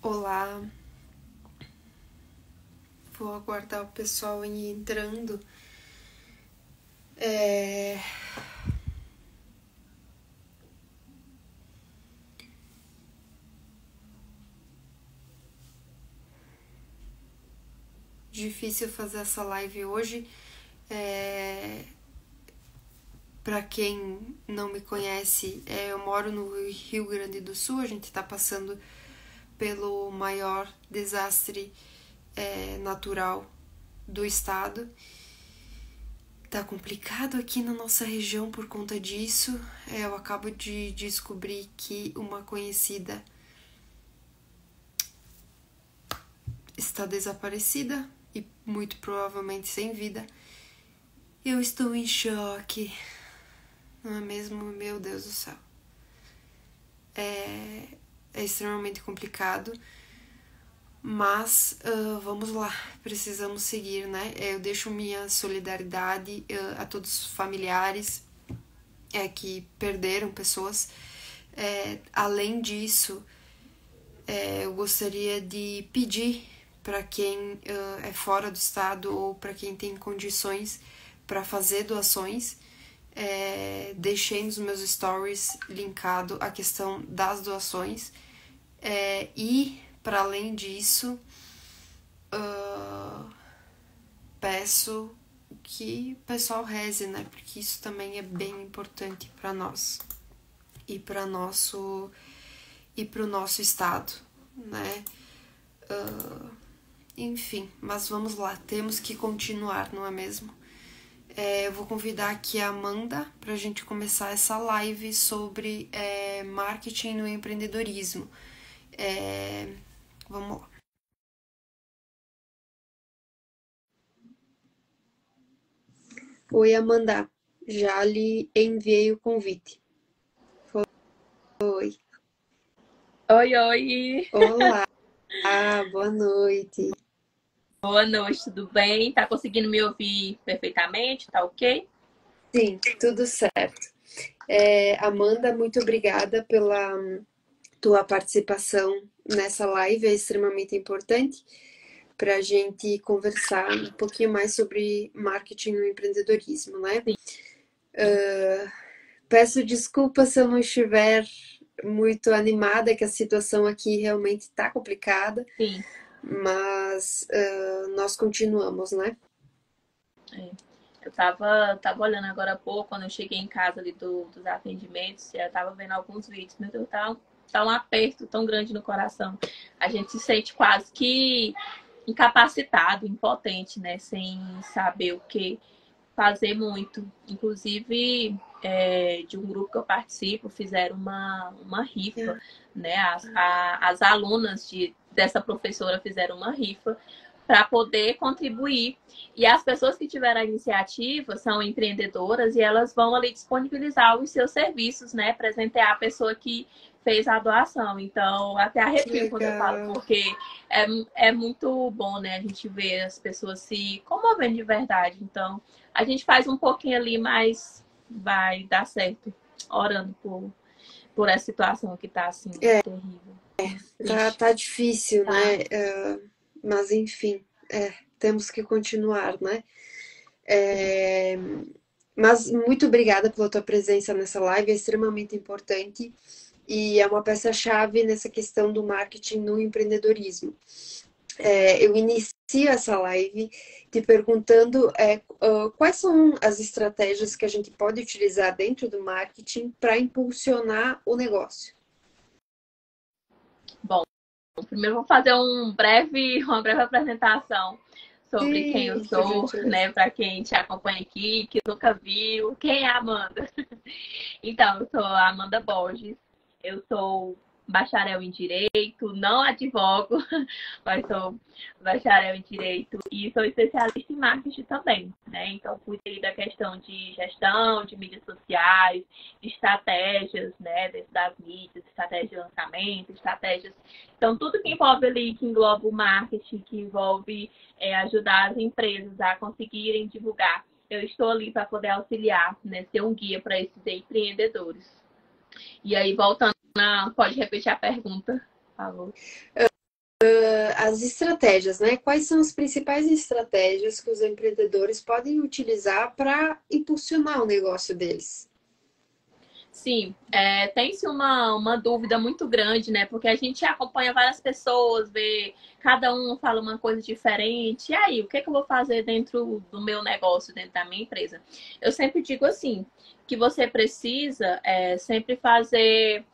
Olá, vou aguardar o pessoal ir entrando. É difícil fazer essa live hoje. Para quem não me conhece, eu moro no Rio Grande do Sul. A gente está passando pelo maior desastre natural do estado. Tá complicado aqui na nossa região por conta disso. Eu acabo de descobrir que uma conhecida está desaparecida e muito provavelmente sem vida. Eu estou em choque, não é mesmo? Meu Deus do céu. É extremamente complicado, mas vamos lá, precisamos seguir, né? Eu deixo minha solidariedade a todos os familiares que perderam pessoas. Além disso, eu gostaria de pedir para quem é fora do estado ou para quem tem condições para fazer doações. Deixei nos meus stories linkado a questão das doações. E, para além disso, peço que o pessoal reze, né? Porque isso também é bem importante para nós e para nosso e para o nosso estado, né? Enfim, mas vamos lá, temos que continuar, não é mesmo? Eu vou convidar aqui a Amanda para a gente começar essa live sobre marketing no empreendedorismo. Vamos lá. Oi, Amanda. Já lhe enviei o convite. Oi. Oi, oi. Olá, boa noite. Boa noite, tudo bem? Tá conseguindo me ouvir perfeitamente? Tá ok? Sim, tudo certo. Amanda, muito obrigada pela tua participação nessa live, é extremamente importante para a gente conversar um pouquinho mais sobre marketing no empreendedorismo, né? Sim, Peço desculpas se eu não estiver muito animada, que a situação aqui realmente está complicada, sim. mas nós continuamos, né? É. Eu tava olhando agora há pouco, quando eu cheguei em casa ali dos atendimentos, eu tava vendo alguns vídeos, meu Deus, tá um aperto tão grande no coração. A gente se sente quase que incapacitado, impotente, né? Sem saber o que fazer muito. Inclusive, de um grupo que eu participo, fizeram uma rifa, né? As alunas dessa professora fizeram uma rifa para poder contribuir. E as pessoas que tiveram a iniciativa são empreendedoras e elas vão ali disponibilizar os seus serviços, né? Presentear a pessoa que fez a doação. Então, até Que arrepio quando eu falo, legal. porque é muito bom, né? A gente ver as pessoas se comovendo de verdade. Então, a gente faz um pouquinho ali, mas vai dar certo. Orando por essa situação que tá assim, terrível. Muito Tá, triste. tá difícil, Tá. né? Mas enfim, temos que continuar, né? É, mas muito obrigada pela tua presença nessa live, é extremamente importante e é uma peça-chave nessa questão do marketing no empreendedorismo. Eu inicio essa live te perguntando quais são as estratégias que a gente pode utilizar dentro do marketing para impulsionar o negócio. Bom, primeiro vou fazer uma breve apresentação sobre quem eu Sim, por sou, gentileza. né? Para quem te acompanha aqui, que nunca viu, quem é a Amanda? Então, eu sou a Amanda Borges, eu sou bacharel em Direito, não advogo, mas sou bacharel em Direito e sou especialista em marketing também, né? Então, cuidei da questão de gestão, de mídias sociais, de estratégias, né, dentro das mídias, estratégia de lançamento, estratégias. Então, tudo que envolve ali, que engloba o marketing, que envolve ajudar as empresas a conseguirem divulgar. Eu estou ali para poder auxiliar, né, ser um guia para esses empreendedores. E aí, voltando, pode repetir a pergunta, por favor. as estratégias, né? Quais são as principais estratégias que os empreendedores podem utilizar para impulsionar o negócio deles? Sim, tem-se uma dúvida muito grande, né? Porque a gente acompanha várias pessoas, vê cada um fala uma coisa diferente. E aí, o que é que eu vou fazer dentro do meu negócio, dentro da minha empresa? Eu sempre digo assim, que você precisa sempre fazer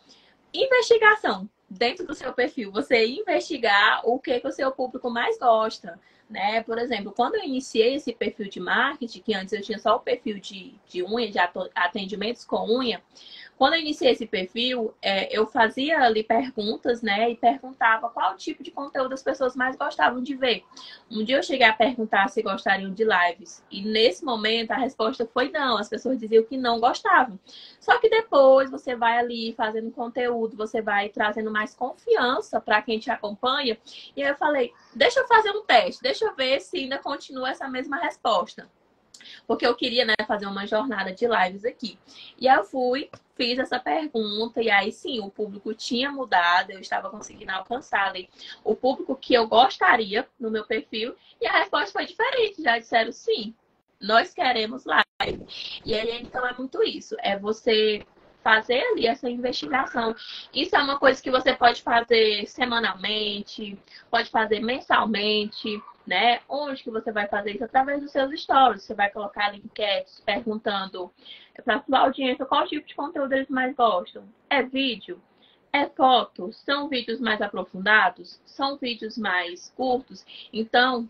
investigação dentro do seu perfil, você investigar o que o seu público mais gosta, né? Por exemplo, quando eu iniciei esse perfil de marketing, que antes eu tinha só o perfil de unha, de atendimentos com unha, quando eu iniciei esse perfil, eu fazia ali perguntas, né? E perguntava qual tipo de conteúdo as pessoas mais gostavam de ver. Um dia eu cheguei a perguntar se gostariam de lives. E nesse momento a resposta foi não. As pessoas diziam que não gostavam. Só que depois você vai ali fazendo conteúdo, você vai trazendo mais confiança para quem te acompanha. E aí eu falei, deixa eu fazer um teste, deixa eu ver se ainda continua essa mesma resposta. Porque eu queria, né, fazer uma jornada de lives aqui. E aí eu fui, fiz essa pergunta, e aí sim, o público tinha mudado, eu estava conseguindo alcançar ali o público que eu gostaria no meu perfil, e a resposta foi diferente, já disseram sim, nós queremos live. E aí, então, é muito isso, é você fazer ali essa investigação. Isso é uma coisa que você pode fazer semanalmente, pode fazer mensalmente, né? Onde que você vai fazer isso? Através dos seus stories. Você vai colocar ali enquetes perguntando para a sua audiência qual tipo de conteúdo eles mais gostam. É vídeo? É foto? São vídeos mais aprofundados? São vídeos mais curtos? Então,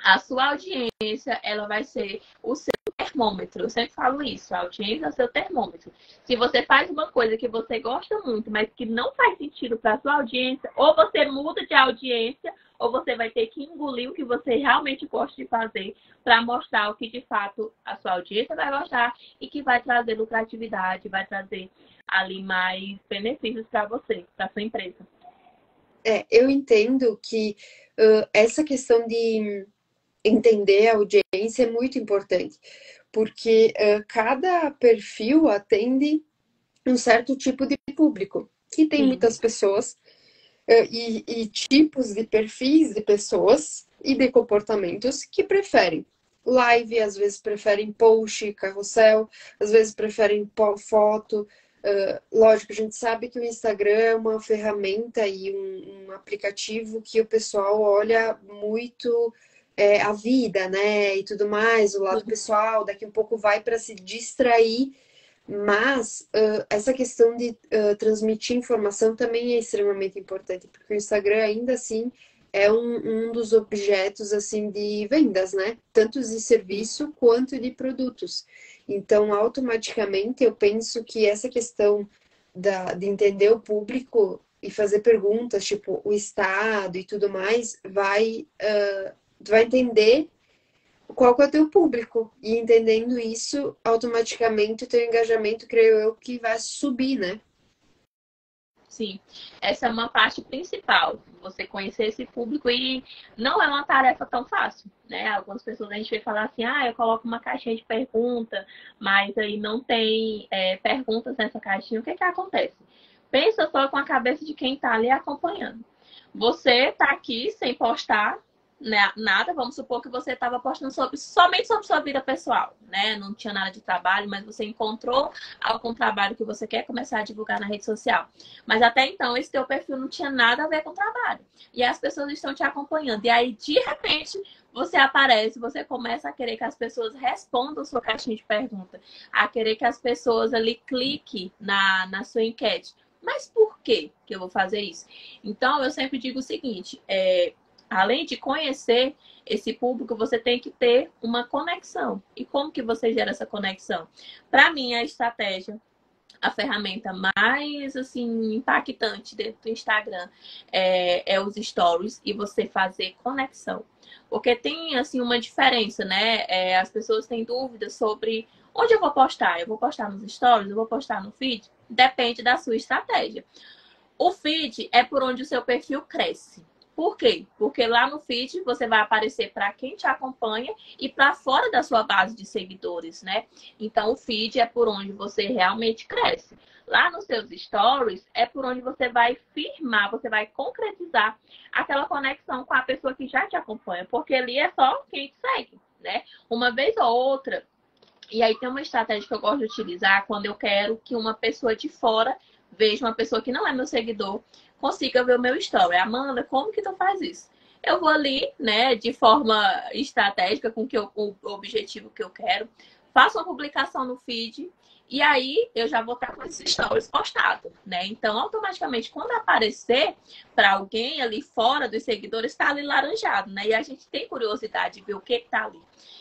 a sua audiência, ela vai ser o seu termômetro. Eu sempre falo isso, a audiência é o seu termômetro. Se você faz uma coisa que você gosta muito, mas que não faz sentido para a sua audiência, ou você muda de audiência, ou você vai ter que engolir o que você realmente gosta de fazer para mostrar o que de fato a sua audiência vai gostar e que vai trazer lucratividade, vai trazer ali mais benefícios para você, para sua empresa. Eu entendo que essa questão de entender a audiência é muito importante, porque cada perfil atende um certo tipo de público, que tem Sim. muitas pessoas e tipos de perfis de pessoas e de comportamentos que preferem live, às vezes preferem post, carrossel, às vezes preferem foto. Lógico, a gente sabe que o Instagram é uma ferramenta e um aplicativo que o pessoal olha muito a vida, né? E tudo mais, o lado pessoal, daqui um pouco vai para se distrair, mas essa questão de transmitir informação também é extremamente importante, porque o Instagram ainda assim é um dos objetos assim de vendas, né? Tanto de serviço quanto de produtos. Então, automaticamente, eu penso que essa questão de entender o público e fazer perguntas, tipo o estado e tudo mais, tu vai entender qual que é o teu público. E entendendo isso, automaticamente o teu engajamento, creio eu, que vai subir, né? Sim, essa é uma parte principal, você conhecer esse público e não é uma tarefa tão fácil, né? Algumas pessoas a gente vai falar assim, eu coloco uma caixinha de pergunta, mas aí não tem perguntas nessa caixinha, o que que acontece? Pensa só com a cabeça de quem está ali acompanhando. Você está aqui sem postar, né, nada, vamos supor que você estava postando somente sobre sua vida pessoal, né? Não tinha nada de trabalho, mas você encontrou algum trabalho que você quer começar a divulgar na rede social. Mas até então, esse teu perfil não tinha nada a ver com trabalho. E as pessoas estão te acompanhando. E aí, de repente, você aparece, você começa a querer que as pessoas respondam sua caixinha de pergunta, a querer que as pessoas ali cliquem na sua enquete. Mas por que eu vou fazer isso? Então, eu sempre digo o seguinte, além de conhecer esse público, você tem que ter uma conexão. E como que você gera essa conexão? Para mim, a estratégia, a ferramenta mais assim impactante dentro do Instagram é os stories e você fazer conexão. Porque tem assim uma diferença, né? As pessoas têm dúvidas sobre onde eu vou postar. Eu vou postar nos stories, eu vou postar no feed? Depende da sua estratégia. O feed é por onde o seu perfil cresce. Por quê? Porque lá no feed você vai aparecer para quem te acompanha e para fora da sua base de seguidores, né? Então o feed é por onde você realmente cresce. Lá nos seus stories é por onde você vai firmar, você vai concretizar aquela conexão com a pessoa que já te acompanha, porque ali é só quem te segue, né? Uma vez ou outra. E aí tem uma estratégia que eu gosto de utilizar quando eu quero que uma pessoa de fora veja uma pessoa que não é meu seguidor, consiga ver o meu story. Amanda, como que tu faz isso? Eu vou ali, né, de forma estratégica, com o objetivo que eu quero, faço uma publicação no feed e aí eu já vou estar com esses stories postados, né? Então, automaticamente, quando aparecer para alguém ali fora dos seguidores, está ali laranjado, né? E a gente tem curiosidade de ver o que está ali.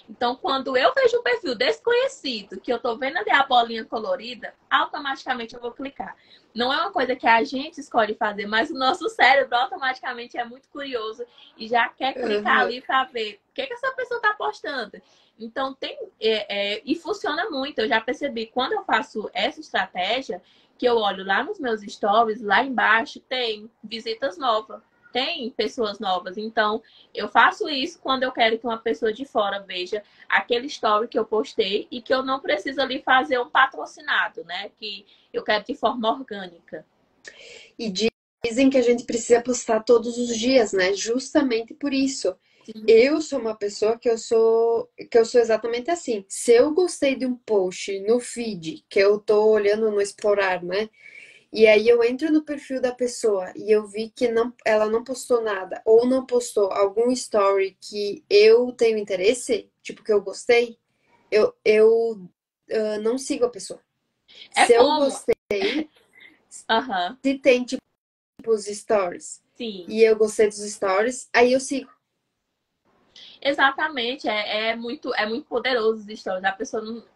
Então, quando eu vejo um perfil desconhecido, que eu tô vendo ali a bolinha colorida, automaticamente eu vou clicar. Não é uma coisa que a gente escolhe fazer, mas o nosso cérebro automaticamente é muito curioso e já quer clicar ali para ver o que essa pessoa tá postando. Então, e funciona muito. Eu já percebi, quando eu faço essa estratégia, que eu olho lá nos meus stories, lá embaixo tem visitas novas. Tem pessoas novas. Então, eu faço isso quando eu quero que uma pessoa de fora veja aquele story que eu postei e que eu não preciso ali fazer um patrocinado, né? Que eu quero de forma orgânica. E dizem que a gente precisa postar todos os dias, né? Justamente por isso. Sim. Eu sou uma pessoa que eu sou exatamente assim. Se eu gostei de um post no feed, que eu tô olhando no explorar, né? E aí eu entro no perfil da pessoa e eu vi que ela não postou nada ou não postou algum story que eu tenho interesse, tipo que eu gostei, eu não sigo a pessoa. Se eu gostei, se tem tipo os stories e eu gostei dos stories, aí eu sigo. Exatamente, é muito poderoso os stories.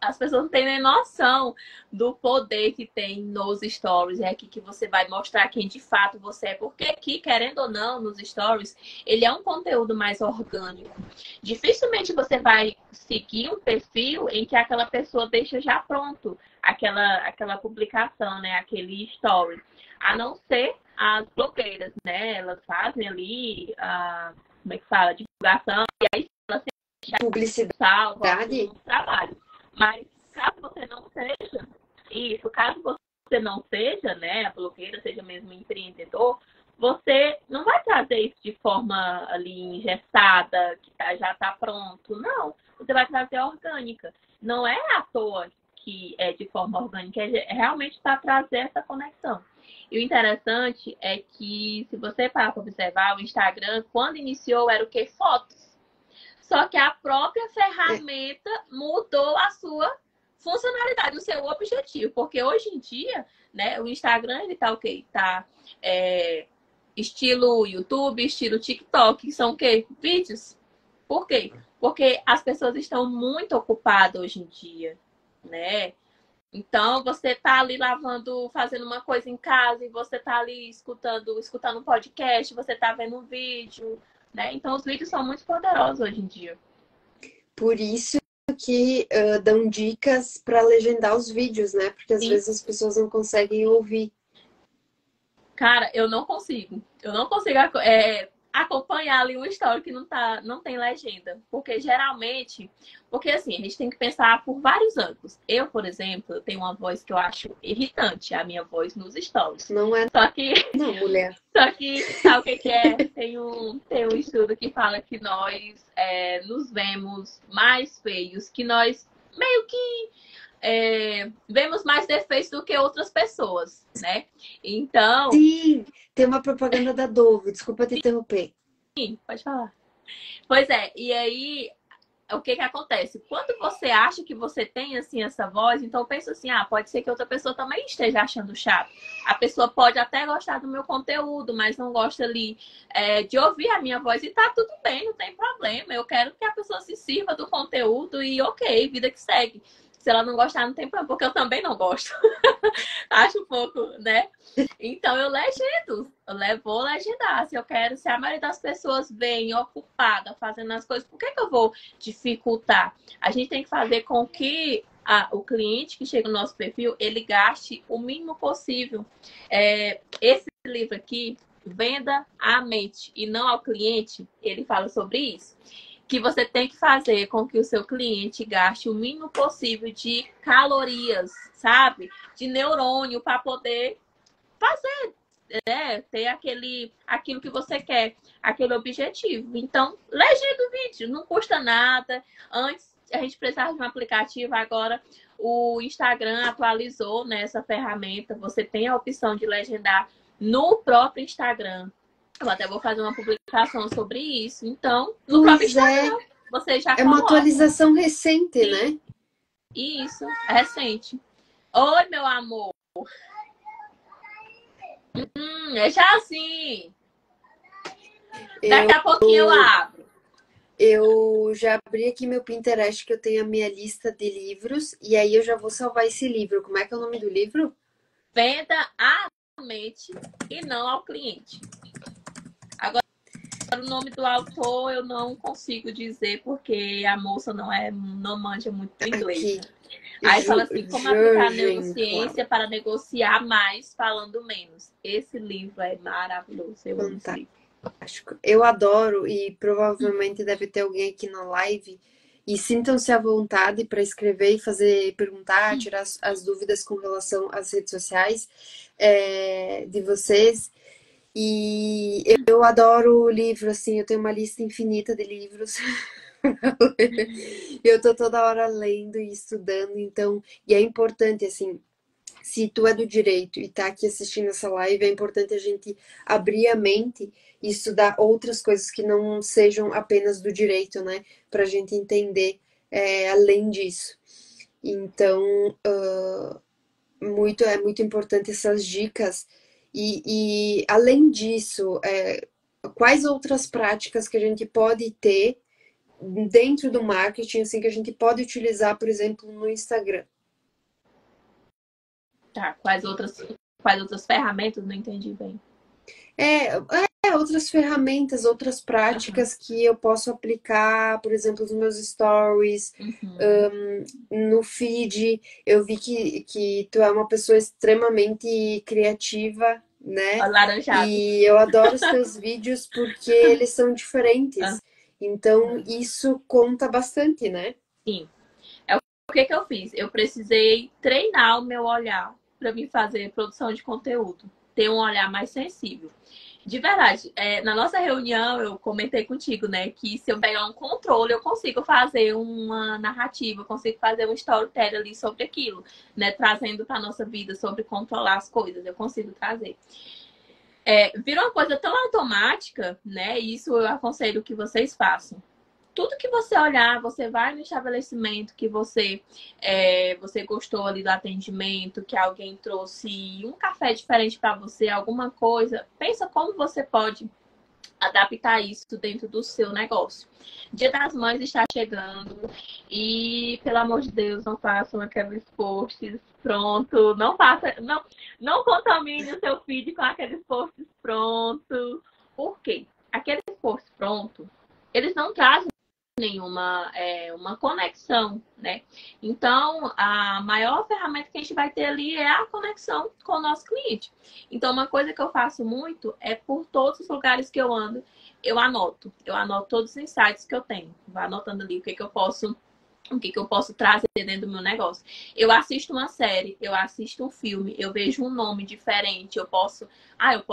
As pessoas não têm nem noção do poder que tem nos stories. É aqui que você vai mostrar quem de fato você é. Porque aqui, querendo ou não, nos stories, ele é um conteúdo mais orgânico. Dificilmente você vai seguir um perfil em que aquela pessoa deixa já pronto aquela publicação, né? Aquele story. A não ser as blogueiras, né? Elas fazem ali como é que fala? Divulgação, e aí ela sempre publicidade um trabalho. Mas caso você não seja, caso você não seja, né, a blogueira, seja mesmo empreendedor, você não vai trazer isso de forma ali engessada, que já está pronto. Não, você vai trazer orgânica. Não é à toa que é de forma orgânica, é realmente para trazer essa conexão. E o interessante é que, se você parar para observar, o Instagram, quando iniciou, era o quê? Fotos. Só que a própria ferramenta mudou a sua funcionalidade, o seu objetivo. Porque hoje em dia, né, o Instagram, ele tá o quê? Tá estilo YouTube, estilo TikTok, são o quê? Vídeos. Por quê? Porque as pessoas estão muito ocupadas hoje em dia, né? Então, você tá ali fazendo uma coisa em casa e você tá ali escutando um podcast, você tá vendo um vídeo, né? Então, os vídeos são muito poderosos hoje em dia. Por isso que dão dicas para legendar os vídeos, né? Porque às vezes as pessoas não conseguem ouvir. Cara, eu não consigo. Eu não consigo acompanhar ali um story que não tem legenda. Porque geralmente, porque assim, a gente tem que pensar por vários ângulos. Eu, por exemplo, eu tenho uma voz que eu acho irritante, a minha voz nos stories. Não é. Só que. Não, mulher. Só que, sabe o que é? Tem um estudo que fala que nós nos vemos mais feios, que nós meio que vemos mais defeitos do que outras pessoas, né? Então. Sim, tem uma propaganda da Dove, desculpa te interromper. Sim, pode falar. Pois é, e aí o que acontece? Quando você acha que você tem assim essa voz, então pensa assim, pode ser que outra pessoa também esteja achando chato. A pessoa pode até gostar do meu conteúdo, mas não gosta ali de ouvir a minha voz e tá tudo bem, não tem problema. Eu quero que a pessoa se sirva do conteúdo e ok, vida que segue. Se ela não gostar, não tem problema, porque eu também não gosto. Acho um pouco, né? Então eu legendo, vou legendar. Se a maioria das pessoas vem ocupada fazendo as coisas, por que eu vou dificultar? A gente tem que fazer com que o cliente que chega no nosso perfil, ele gaste o mínimo possível. Esse livro aqui, Venda à mente e não ao cliente, ele fala sobre isso. Que você tem que fazer com que o seu cliente gaste o mínimo possível de calorias, sabe? De neurônio para poder fazer, ter aquilo que você quer, aquele objetivo. Então, legenda o vídeo, não custa nada. Antes a gente precisava de um aplicativo, agora o Instagram atualizou nessa ferramenta. Você tem a opção de legendar no próprio Instagram. Eu até vou fazer uma publicação sobre isso. Então, no próprio Instagram, você já coloca. É uma atualização recente, né? Isso, é recente. Oi, meu amor. É já assim. Daqui a pouquinho eu abro. Eu já abri aqui meu Pinterest, que eu tenho a minha lista de livros, e aí eu já vou salvar esse livro. Como é que é o nome do livro? Venda à mente e não ao cliente. Agora, o nome do autor eu não consigo dizer, porque a moça não manja muito inglês. Aqui. Aí fala assim, como aplicar a neurociência para negociar mais falando menos. Esse livro é maravilhoso. Eu amo esse livro. Eu adoro, e provavelmente deve ter alguém aqui na live. E sintam-se à vontade para escrever e fazer, perguntar, tirar as dúvidas com relação às redes sociais de vocês. E eu adoro o livro, assim, eu tenho uma lista infinita de livros. Eu tô toda hora lendo e estudando, então, e é importante, assim, se tu é do direito e tá aqui assistindo essa live, é importante a gente abrir a mente e estudar outras coisas que não sejam apenas do direito, né? Pra gente entender além disso. Então, é muito importante essas dicas. E além disso, quais outras práticas que a gente pode ter dentro do marketing, assim, que a gente pode utilizar, por exemplo, no Instagram? Tá, quais outras ferramentas? Não entendi bem. Outras ferramentas, outras práticas que eu posso aplicar, por exemplo, nos meus stories, no feed. Eu vi que tu é uma pessoa extremamente criativa, né? Alaranjado. E eu adoro os teus vídeos porque eles são diferentes. Então, isso conta bastante, né? Sim. O que eu fiz? Eu precisei treinar o meu olhar para me fazer produção de conteúdo. Ter um olhar mais sensível. De verdade, na nossa reunião eu comentei contigo, né, que se eu pegar um controle, eu consigo fazer uma narrativa, eu consigo fazer um storytelling ali sobre aquilo, né, trazendo para nossa vida sobre controlar as coisas, eu consigo trazer. Virou uma coisa tão automática, né, e isso eu aconselho que vocês façam. Tudo que você olhar, você vai no estabelecimento que você gostou ali do atendimento, que alguém trouxe um café diferente para você, alguma coisa, pensa como você pode adaptar isso dentro do seu negócio. Dia das Mães está chegando e, pelo amor de Deus, não façam aqueles posts pronto, não contamine o seu feed com aqueles posts pronto. Por quê? Aqueles posts prontos, eles não trazem nenhuma uma conexão, né? Então, a maior ferramenta que a gente vai ter ali é a conexão com o nosso cliente. Então, uma coisa que eu faço muito é por todos os lugares que eu ando, eu anoto todos os insights que eu tenho, vou anotando ali o que eu posso trazer dentro do meu negócio. Eu assisto uma série, eu assisto um filme, eu vejo um nome diferente, eu posso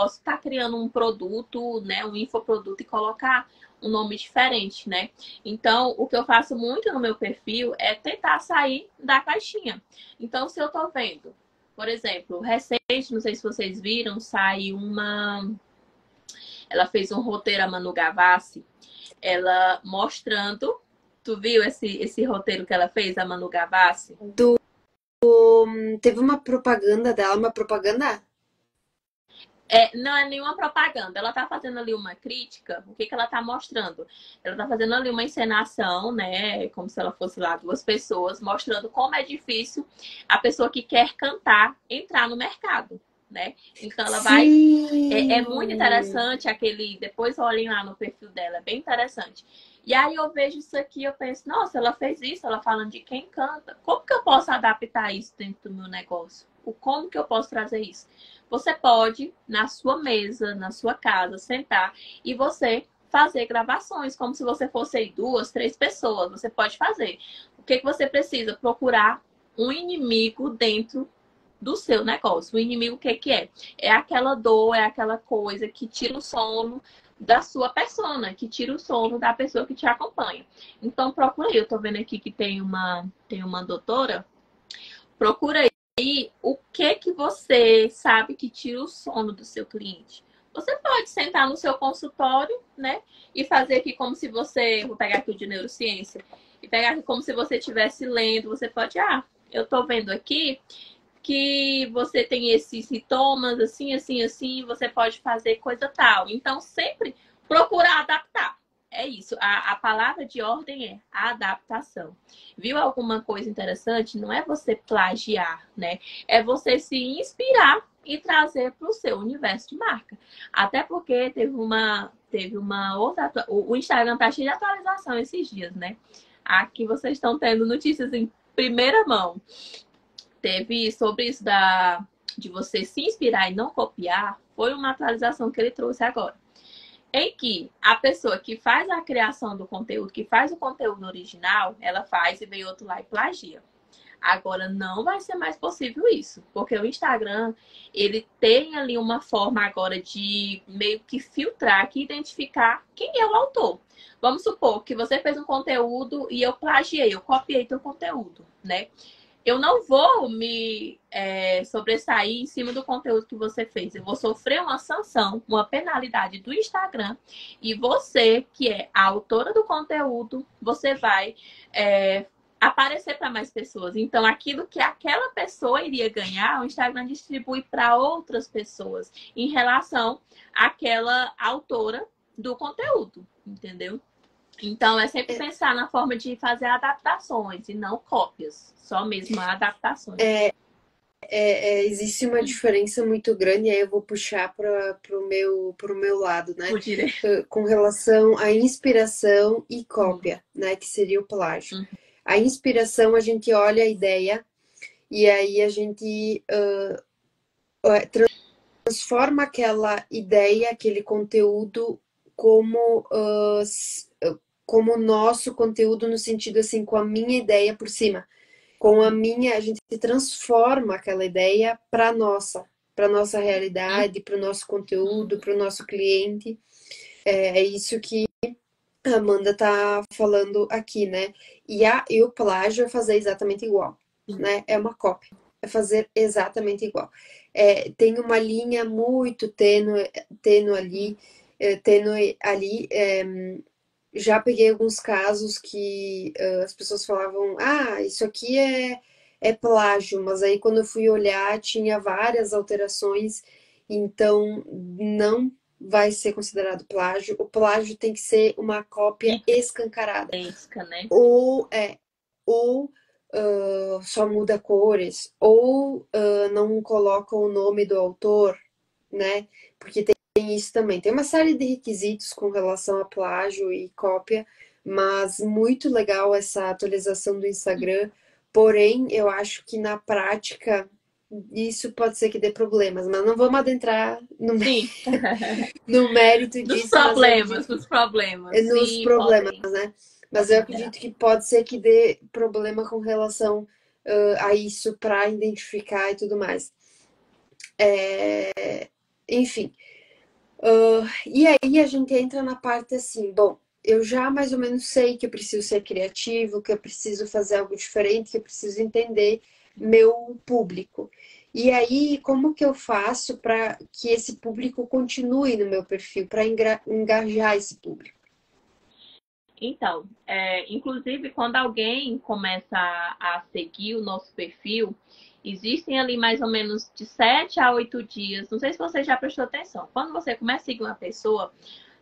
estar criando um produto, né, um infoproduto e colocar um nome diferente, né? Então, o que eu faço muito no meu perfil é tentar sair da caixinha. Então, se eu tô vendo, por exemplo, recente, não sei se vocês viram, ela fez um roteiro, a Manu Gavassi, ela mostrando. Tu viu esse roteiro que ela fez, a Manu Gavassi? Teve uma propaganda dela, uma propaganda? Não é nenhuma propaganda. Ela tá fazendo ali uma crítica. O que ela tá mostrando? Ela tá fazendo ali uma encenação, né? Como se ela fosse lá duas pessoas, mostrando como é difícil a pessoa que quer cantar entrar no mercado, né? Então ela vai... É muito interessante aquele... Depois olhem lá no perfil dela, é bem interessante. E aí eu vejo isso aqui, eu penso, nossa, ela fez isso, ela falando de quem canta. Como que eu posso adaptar isso dentro do meu negócio? Como que eu posso trazer isso? você pode, na sua mesa, na sua casa, sentar e você fazer gravações, como se você fosse aí 2, 3 pessoas. Você pode fazer. O que você precisa? Procurar um inimigo dentro do seu negócio. O inimigo, o que é? É aquela dor, é aquela coisa que tira o sono da sua persona, que tira o sono da pessoa que te acompanha. Então, procura aí. Eu tô vendo aqui que tem uma doutora. Procura aí o que você sabe que tira o sono do seu cliente. Você pode sentar no seu consultório, né? E fazer aqui como se você... Vou pegar aqui o de neurociência. E pegar aqui como se você estivesse lendo. Você pode... eu tô vendo aqui que você tem esses sintomas, assim, assim, assim. Você pode fazer coisa tal. Então, sempre procurar adaptar. É isso. A palavra de ordem é adaptação. Viu alguma coisa interessante? Não é você plagiar, né? É você se inspirar e trazer para o seu universo de marca. Até porque teve uma outra... O Instagram tá cheio de atualização esses dias, né? Aqui vocês estão tendo notícias em primeira mão. Teve sobre isso de você se inspirar e não copiar. Foi uma atualização que ele trouxe agora. Em que a pessoa que faz a criação do conteúdo, que faz o conteúdo original, ela faz e vem outro lá e plagia. Agora, não vai ser mais possível isso, porque o Instagram, ele tem ali uma forma agora de meio que filtrar, que identificar quem é o autor. Vamos supor que você fez um conteúdo e eu plagiei, eu copiei teu conteúdo, né? Eu não vou me sobressair em cima do conteúdo que você fez. Eu vou sofrer uma sanção, uma penalidade do Instagram. E você, que é a autora do conteúdo, você vai aparecer para mais pessoas. Então, aquilo que aquela pessoa iria ganhar, o Instagram distribui para outras pessoas em relação àquela autora do conteúdo, entendeu? Então, é sempre pensar na forma de fazer adaptações e não cópias, só mesmo adaptações. Existe uma diferença muito grande, aí eu vou puxar para o meu lado, né? Com relação à inspiração e cópia, né? Que seria o plágio. A inspiração, a gente olha a ideia e aí a gente transforma aquela ideia, aquele conteúdo como nosso conteúdo, no sentido assim, com a minha ideia por cima. A gente transforma aquela ideia para nossa realidade, para o nosso conteúdo, para o nosso cliente. É isso que a Amanda tá falando aqui, né? E o plágio é fazer exatamente igual, né? É uma cópia, é fazer exatamente igual. Tem uma linha muito tênue ali. Já peguei alguns casos que as pessoas falavam, isso aqui é plágio, mas aí quando eu fui olhar tinha várias alterações, então não vai ser considerado plágio. O plágio tem que ser uma cópia escancarada. Né? Ou só muda cores, ou não coloca o nome do autor, né? Porque tem isso também. Tem uma série de requisitos com relação a plágio e cópia, mas muito legal essa atualização do Instagram. Porém, eu acho que na prática isso pode ser que dê problemas, mas não vamos adentrar no mérito disso. Dos problemas. Nos problemas, né? Mas eu acredito que pode ser que dê problema com relação a isso para identificar e tudo mais. Enfim. E aí a gente entra na parte assim, bom, eu já mais ou menos sei que eu preciso ser criativo, que eu preciso fazer algo diferente, que eu preciso entender meu público. E aí, como que eu faço para que esse público continue no meu perfil, para engajar esse público? Então, inclusive, quando alguém começa a seguir o nosso perfil, existem ali mais ou menos de 7 a 8 dias. Não sei se você já prestou atenção. Quando você começa a seguir uma pessoa,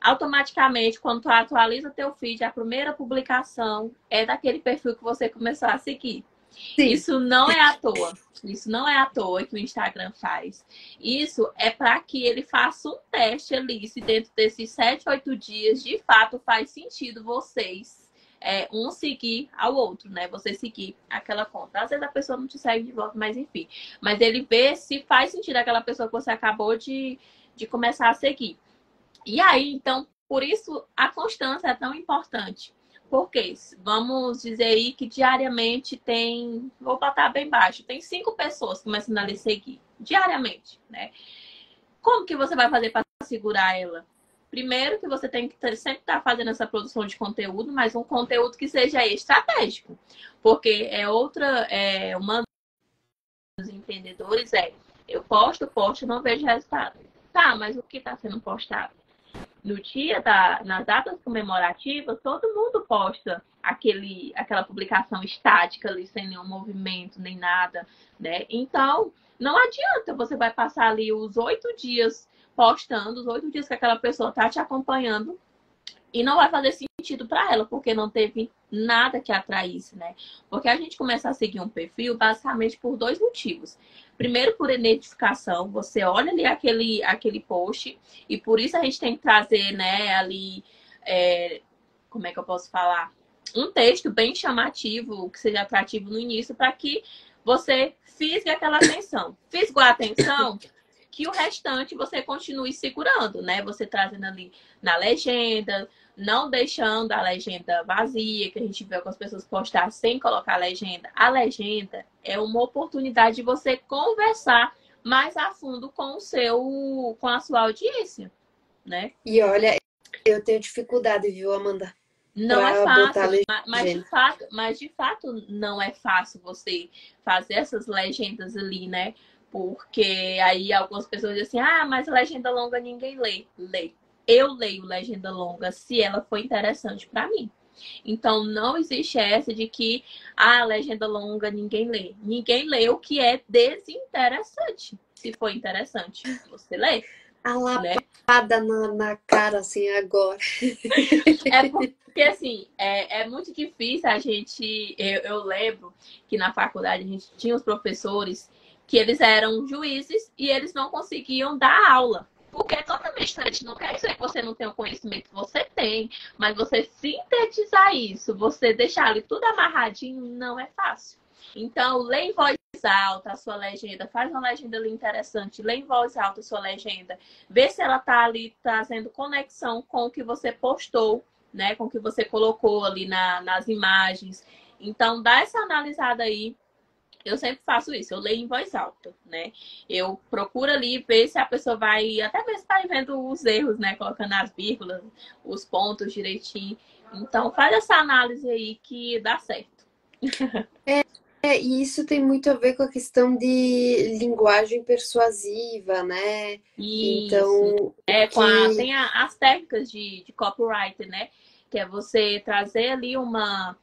automaticamente, quando tu atualiza teu feed, a primeira publicação é daquele perfil que você começou a seguir. Sim. Isso não é à toa. Isso não é à toa que o Instagram faz. Isso é para que ele faça um teste ali, se dentro desses 7, 8 dias, de fato, faz sentido vocês um seguir ao outro, né? Você seguir aquela conta. Às vezes a pessoa não te segue de volta, mas enfim. Mas ele vê se faz sentido aquela pessoa que você acabou de começar a seguir. E aí, então, por isso a constância é tão importante. Porque vamos dizer aí que diariamente tem, vou botar bem baixo, tem 5 pessoas começando a lhe seguir diariamente, né? Como que você vai fazer para segurar ela? Primeiro que você tem que sempre estar fazendo essa produção de conteúdo, mas um conteúdo que seja estratégico. Porque uma dos empreendedores eu posto, não vejo resultado. Tá, mas o que está sendo postado? No nas datas comemorativas, todo mundo posta aquela publicação estática ali, sem nenhum movimento, nem nada, né? Então, não adianta, você vai passar ali os 8 dias postando, os 8 dias que aquela pessoa está te acompanhando, e não vai fazer sentido para ela, porque não teve nada que atraísse, né? Porque a gente começa a seguir um perfil basicamente por 2 motivos. Primeiro, por identificação, você olha ali aquele post, e por isso a gente tem que trazer, né, ali, como é que eu posso falar? Um texto bem chamativo, que seja atrativo no início, para que você fisgue aquela atenção. Fisgou a atenção, que o restante você continue segurando, né? Você trazendo ali na legenda, não deixando a legenda vazia, que a gente vê algumas pessoas postar sem colocar a legenda. A legenda é uma oportunidade de você conversar mais a fundo com a sua audiência, né? E olha, eu tenho dificuldade, viu, Amanda? Não é Pra botar fácil, legenda. mas de fato não é fácil você fazer essas legendas ali, né? Porque aí algumas pessoas dizem assim, ah, mas legenda longa ninguém lê. Lê. Eu leio legenda longa se ela for interessante para mim. Então não existe essa de que a legenda longa ninguém lê. Ninguém lê o que é desinteressante. Se for interessante, você lê, A né? lapada na cara, assim, agora. É porque, assim, é muito difícil a gente... Eu lembro que na faculdade a gente tinha os professores que eles eram juízes e eles não conseguiam dar aula. Porque é totalmente diferente. Não quer dizer que você não tem o conhecimento que você tem, mas você sintetizar isso, você deixar ali tudo amarradinho, não é fácil. Então, lê em voz alta a sua legenda, faz uma legenda ali interessante, lê em voz alta a sua legenda, vê se ela tá ali trazendo conexão com o que você postou, né? Com o que você colocou ali nas imagens. Então, dá essa analisada aí. Eu sempre faço isso, eu leio em voz alta, né? Eu procuro ali ver se a pessoa vai, até mesmo vai vendo os erros, né? Colocando as vírgulas, os pontos direitinho. Então, faz essa análise aí que dá certo. E isso tem muito a ver com a questão de linguagem persuasiva, né? Isso. Então, o que. Tem as técnicas de copyright, né? Que é você trazer ali uma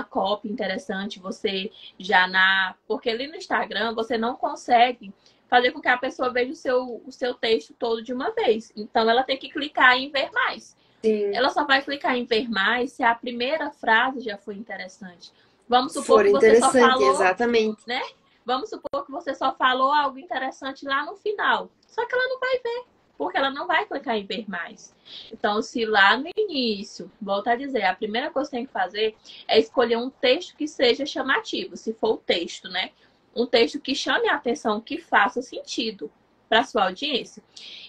copy interessante, você já Porque ali no Instagram você não consegue fazer com que a pessoa veja o seu texto todo de uma vez. Então ela tem que clicar em ver mais. Sim, Ela só vai clicar em ver mais se a primeira frase já foi interessante. Vamos supor for que você só interessante, falou, exatamente. né? Vamos supor que você só falou algo interessante lá no final. Só que ela não vai ver, porque ela não vai clicar em ver mais. Então, se lá no início, volto a dizer, a primeira coisa que tem que fazer é escolher um texto que seja chamativo, se for o texto, né? Um texto que chame a atenção, que faça sentido para sua audiência.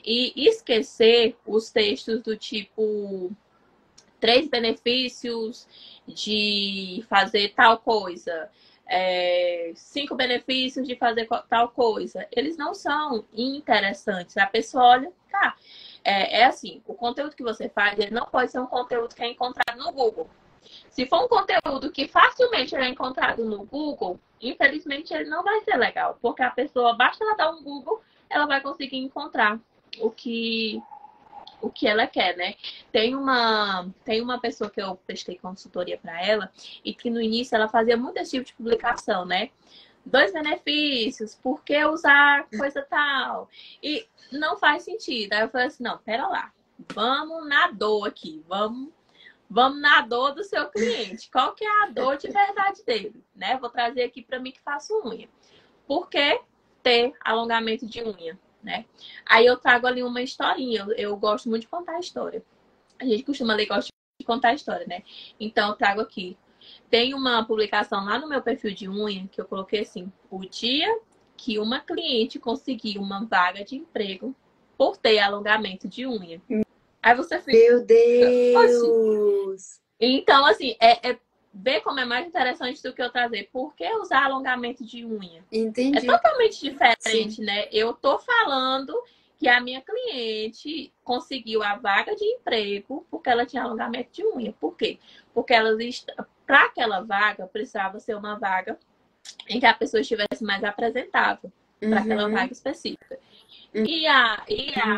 E esquecer os textos do tipo 3 benefícios de fazer tal coisa, 5 benefícios de fazer tal coisa. Eles não são interessantes. A pessoa olha, tá. Assim, o conteúdo que você faz, ele não pode ser um conteúdo que é encontrado no Google. Se for um conteúdo que facilmente é encontrado no Google, infelizmente ele não vai ser legal, porque a pessoa, basta ela dar um Google, ela vai conseguir encontrar o que ela quer, né? Tem uma pessoa que eu prestei consultoria para ela e que no início ela fazia muito esse tipo de publicação, né? 2 benefícios, por que usar coisa tal? E não faz sentido. Aí eu falei assim, não, pera lá, vamos na dor aqui, vamos na dor do seu cliente. Qual que é a dor de verdade dele, né? Vou trazer aqui para mim que faço unha. Por que ter alongamento de unha? Né? Aí eu trago ali uma historinha. Eu gosto muito de contar a história. A gente costuma ler contar a história, né? Então, eu trago aqui. Tem uma publicação lá no meu perfil de unha que eu coloquei assim: o dia que uma cliente conseguiu uma vaga de emprego por ter alongamento de unha. Aí você fica, Meu oxi. Deus! Então, assim, ver como é mais interessante do que eu trazer. Por que usar alongamento de unha? É Entendi. totalmente Sim. diferente, né? Eu tô falando que a minha cliente conseguiu a vaga de emprego porque ela tinha alongamento de unha. Por quê? Porque para aquela vaga precisava ser uma vaga em que a pessoa estivesse mais apresentável para aquela Uhum, vaga específica. E a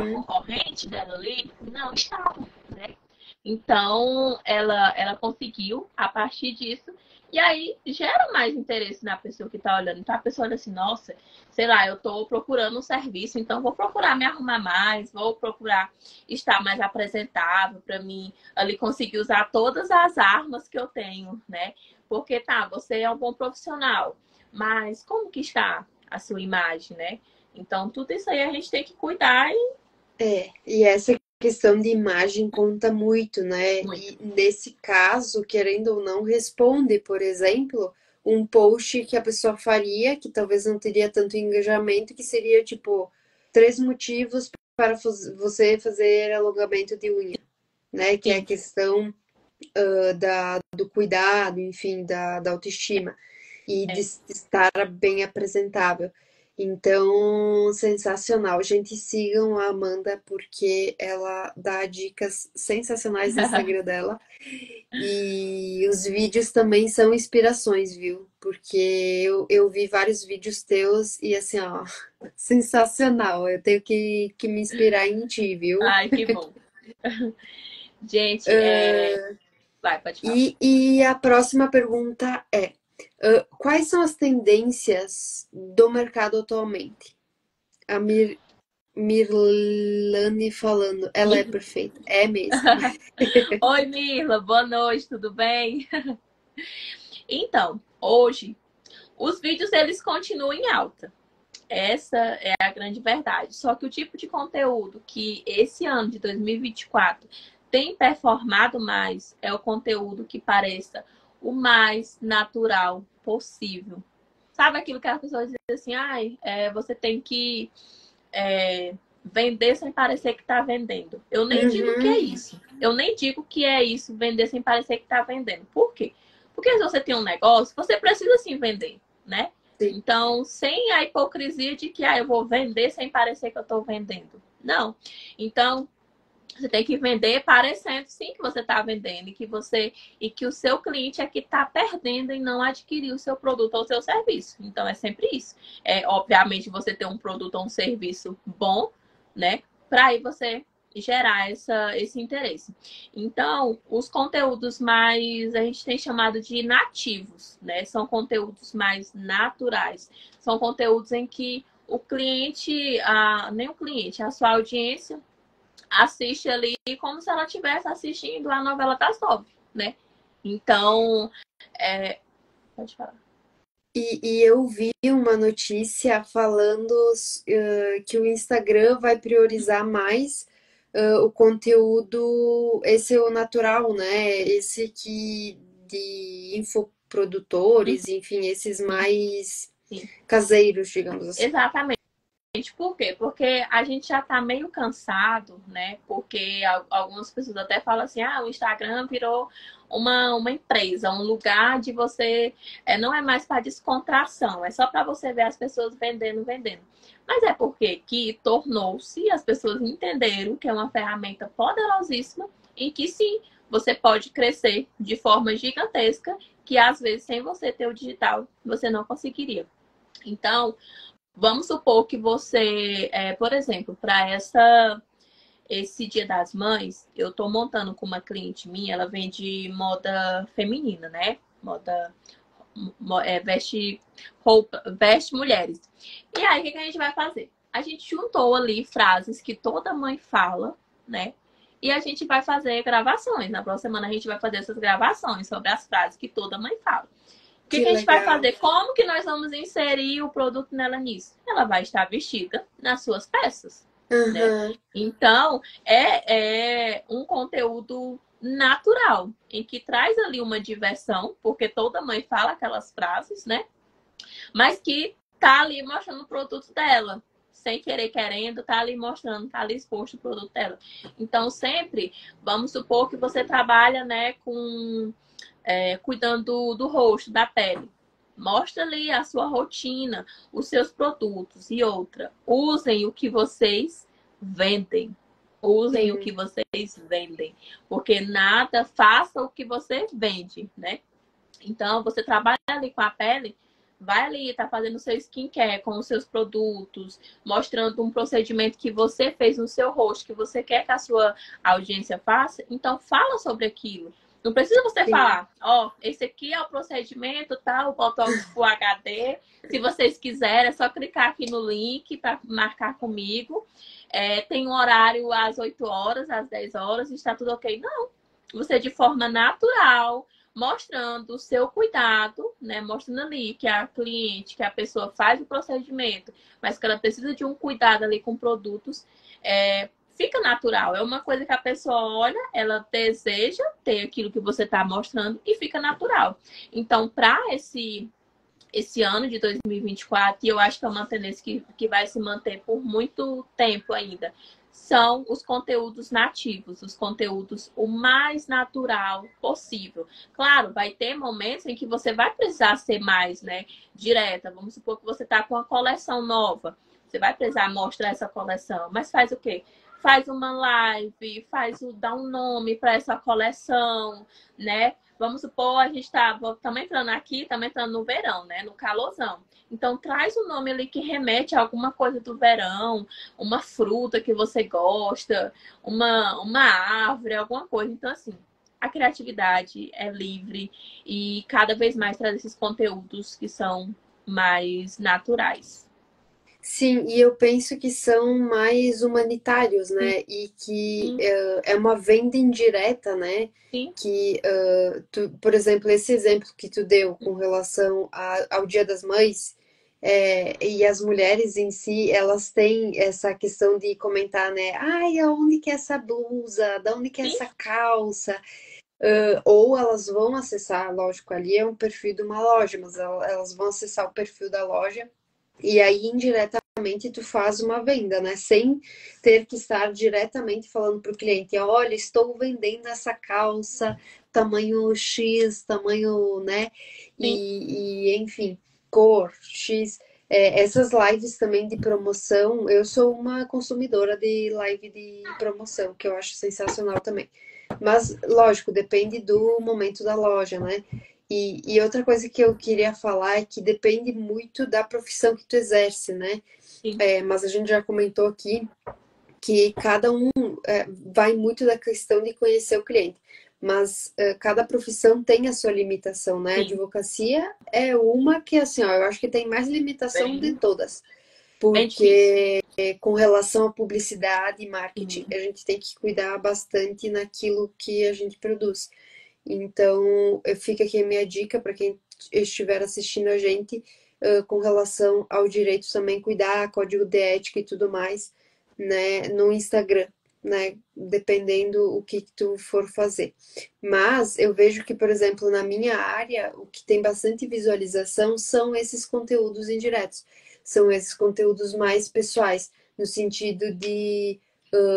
uhum. concorrente dela ali não estava, né? Então, ela conseguiu, a partir disso, e aí gera mais interesse na pessoa que está olhando. Então, a pessoa olha assim, nossa, sei lá, eu estou procurando um serviço, então vou procurar me arrumar mais, vou procurar estar mais apresentável para mim ali conseguir usar todas as armas que eu tenho, né? Porque tá, você é um bom profissional, mas como que está a sua imagem, né? Então, tudo isso aí a gente tem que cuidar E essa questão de imagem conta muito, né? muito. E nesse caso, querendo ou não, responde, por exemplo, um post que a pessoa faria, que talvez não teria tanto engajamento, que seria tipo 3 motivos para você fazer alongamento de unha, né? Que é a Sim. questão do cuidado, enfim, da autoestima e de É. estar bem apresentável. Então, sensacional. Gente, sigam a Amanda porque ela dá dicas sensacionais no Instagram dela. E os vídeos também são inspirações, viu? Porque eu vi vários vídeos teus e assim, ó, sensacional. Eu tenho que me inspirar em ti, viu? Ai, que bom. Gente, vai, pode falar. E a próxima pergunta é: quais são as tendências do mercado atualmente? A Mirlane falando, ela é perfeita. É mesmo. Oi, Mirla, boa noite, tudo bem? Então, hoje, os vídeos eles continuam em alta. Essa é a grande verdade. Só que o tipo de conteúdo que esse ano de 2024 tem performado mais é o conteúdo que pareça o mais natural possível. Sabe aquilo que as pessoas dizem assim, ai, você tem que vender sem parecer que está vendendo. Eu nem digo que é Uhum, isso. Eu nem digo que é isso, vender sem parecer que está vendendo. Por quê? Porque se você tem um negócio, você precisa sim vender, né? sim. Então, sem a hipocrisia de que eu vou vender sem parecer que eu estou vendendo. Não. Então, você tem que vender parecendo sim que você está vendendo e que o seu cliente é que está perdendo em não adquirir o seu produto ou o seu serviço. Então é sempre isso. Obviamente você ter um produto ou um serviço bom, né? Para aí você gerar esse interesse. Então, os conteúdos mais a gente tem chamado de nativos, né? São conteúdos mais naturais. São conteúdos em que o cliente, nem o cliente, a sua audiência assiste ali como se ela estivesse assistindo a novela das 9, né? Então, pode falar. E eu vi uma notícia falando que o Instagram vai priorizar mais o conteúdo, esse é o natural, né? Esse que de infoprodutores, enfim, esses mais Sim, caseiros, digamos assim. exatamente. Por quê? Porque a gente já tá meio cansado, né? Porque algumas pessoas até falam assim, o Instagram virou uma empresa, um lugar de você. Não é mais para descontração, é só para você ver as pessoas vendendo, vendendo. Mas é porque que tornou-se, as pessoas entenderam que é uma ferramenta poderosíssima e que sim, você pode crescer de forma gigantesca, que às vezes sem você ter o digital, você não conseguiria. Então, vamos supor que você, por exemplo, para esse Dia das Mães, eu estou montando com uma cliente minha, ela vende moda feminina, né? Moda veste roupa, veste mulheres. E aí, o que a gente vai fazer? A gente juntou ali frases que toda mãe fala, né? E a gente vai fazer gravações. Na próxima semana a gente vai fazer essas gravações sobre as frases que toda mãe fala. O que Que a gente vai legal. fazer? Como que nós vamos inserir o produto nela nisso? Ela vai estar vestida nas suas peças. né? Aham. Então, é um conteúdo natural, em que traz ali uma diversão, porque toda mãe fala aquelas frases, né? Mas que tá ali mostrando o produto dela. Sem querer, querendo, tá ali mostrando, tá ali exposto o produto dela. Então, sempre, vamos supor que você trabalha, né, com cuidando do rosto, da pele. Mostra ali a sua rotina, os seus produtos. E outra, usem o que vocês vendem. Usem o Sim. que vocês vendem. Porque nada, faça o que você vende, né? Então, você trabalha ali com a pele, vai ali, tá fazendo o seu skincare com os seus produtos, mostrando um procedimento que você fez no seu rosto, que você quer que a sua audiência faça. Então, fala sobre aquilo. Não precisa você Sim. falar, ó, esse aqui é o procedimento, tá? O Botox Full HD. Se vocês quiserem, é só clicar aqui no link para marcar comigo. Tem um horário às 8 horas, às 10 horas, está tudo ok. Não. Você, de forma natural, mostrando o seu cuidado, né? Mostrando ali que a cliente, que a pessoa faz o procedimento, mas que ela precisa de um cuidado ali com produtos, fica natural. É uma coisa que a pessoa olha, ela deseja ter aquilo que você está mostrando e fica natural. Então, para esse ano de 2024, e eu acho que é uma tendência que vai se manter por muito tempo ainda, são os conteúdos nativos, os conteúdos o mais natural possível. Claro, vai ter momentos em que você vai precisar ser mais, né, direta. Vamos supor que você está com uma coleção nova. Você vai precisar mostrar essa coleção, mas faz o quê? Faz uma live, dá um nome para essa coleção, né? Vamos supor, a gente estamos entrando aqui, estamos entrando no verão, né? No calorzão. Então, traz um nome ali que remete a alguma coisa do verão, uma fruta que você gosta, uma árvore, alguma coisa. Então, assim, a criatividade é livre e cada vez mais traz esses conteúdos que são mais naturais. Sim, e eu penso que são mais humanitários, Sim, né? E que é uma venda indireta, né? sim, Que, por exemplo, esse exemplo que tu deu com relação ao Dia das Mães, e as mulheres em si, elas têm essa questão de comentar, né? Ai, aonde que é essa blusa? Da onde que é sim, essa calça? Ou elas vão acessar, lógico, ali é um perfil de uma loja, mas elas vão acessar o perfil da loja e aí indiretamente tu faz uma venda, né? Sem ter que estar diretamente falando para o cliente, olha, estou vendendo essa calça, tamanho X, tamanho, né? sim. Enfim, cor X. Essas lives também de promoção, eu sou uma consumidora de live de promoção, que eu acho sensacional também. Mas, lógico, depende do momento da loja, né? E outra coisa que eu queria falar é que depende muito da profissão que tu exerce, né? Sim. Mas a gente já comentou aqui que cada um vai muito da questão de conhecer o cliente. Mas cada profissão tem a sua limitação, né? A Sim. advocacia é uma que, assim, ó, eu acho que tem mais limitação de Bem, todas. bem difícil. Porque com relação à publicidade e marketing, Sim. a gente tem que cuidar bastante naquilo que a gente produz. Então, fica aqui a minha dica para quem estiver assistindo a gente, com relação ao direito também cuidar, código de ética e tudo mais, né, no Instagram, né, dependendo o que tu for fazer. Mas eu vejo que, por exemplo, na minha área, o que tem bastante visualização são esses conteúdos indiretos, são esses conteúdos mais pessoais, no sentido de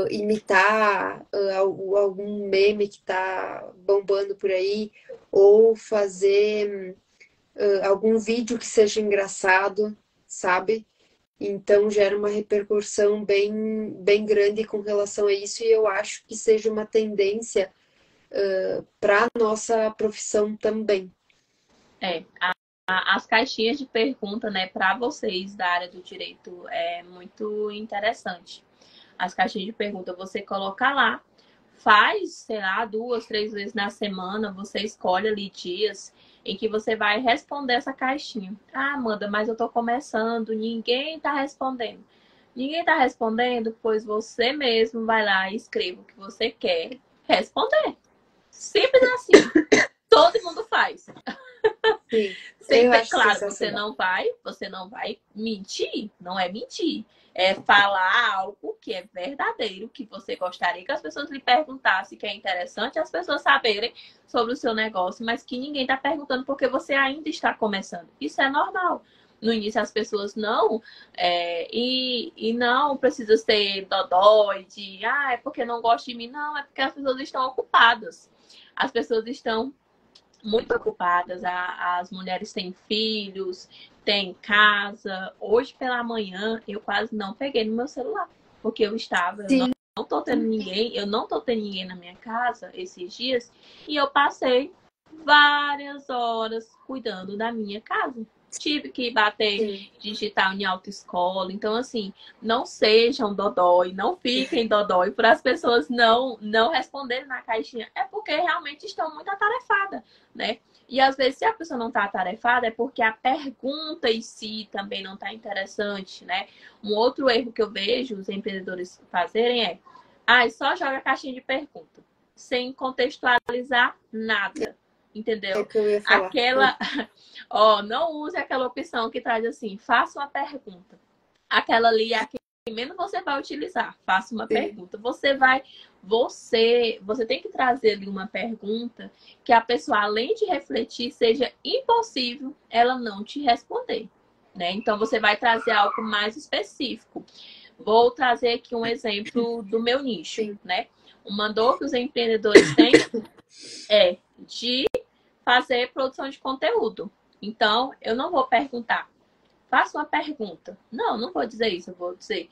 imitar algum meme que está bombando por aí, ou fazer algum vídeo que seja engraçado, sabe? Então gera uma repercussão bem grande com relação a isso, e eu acho que seja uma tendência para a nossa profissão também. É, as caixinhas de pergunta, né, para vocês da área do direito é muito interessante. As caixinhas de pergunta, você coloca lá, faz, sei lá, 2, 3 vezes na semana, você escolhe ali dias em que você vai responder essa caixinha. Ah, Amanda, mas eu tô começando, ninguém tá respondendo. Ninguém tá respondendo, pois você mesmo vai lá e escreva o que você quer responder. Simples assim. Todo mundo faz. Sim, Sem eu ter, acho claro, sensacional. você não vai mentir, não é mentir. falar algo que é verdadeiro, que você gostaria que as pessoas lhe perguntassem, que é interessante as pessoas saberem sobre o seu negócio, mas que ninguém está perguntando porque você ainda está começando. Isso é normal. No início as pessoas não, e não precisa ser dodói de, é porque não gosta de mim. Não, é porque as pessoas estão ocupadas. As pessoas estão muito ocupadas, as mulheres têm filhos, têm casa. Hoje pela manhã eu quase não peguei no meu celular, porque eu Sim. não tô tendo ninguém, eu não tô tendo ninguém na minha casa esses dias, e eu passei várias horas cuidando da minha casa. Tive que bater Sim. digital em autoescola. Então, assim, não sejam dodói, não fiquem dodói por as pessoas não responderem na caixinha. É porque realmente estão muito atarefadas, né? E às vezes, se a pessoa não está atarefada, é porque a pergunta em si também não está interessante, né? Um outro erro que eu vejo os empreendedores fazerem só joga a caixinha de pergunta, sem contextualizar nada. É Entendeu? o que eu ia falar. Aquela, não use aquela opção que traz assim, faça uma pergunta. Aquela ali é a que menos você vai utilizar. Faça uma pergunta. Você tem que trazer ali uma pergunta que a pessoa, além de refletir, seja impossível ela não te responder, né? Então você vai trazer algo mais específico. Vou trazer aqui um exemplo do meu nicho, Sim. né? Uma dor que os empreendedores têm é de fazer produção de conteúdo. Então, eu não vou perguntar, faça uma pergunta. Não vou dizer isso, eu vou dizer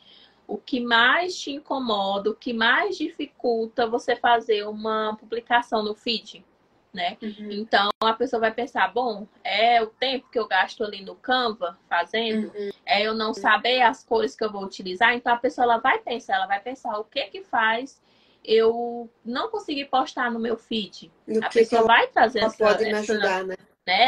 o que mais te incomoda, o que mais dificulta você fazer uma publicação no feed, né? Uhum. Então, a pessoa vai pensar, bom, é o tempo que eu gasto ali no Canva fazendo, é eu não saber as cores que eu vou utilizar. Então, a pessoa ela vai pensar o que faz eu não conseguir postar no meu feed. No A que pessoa vai trazer ela pode me ajudar, né?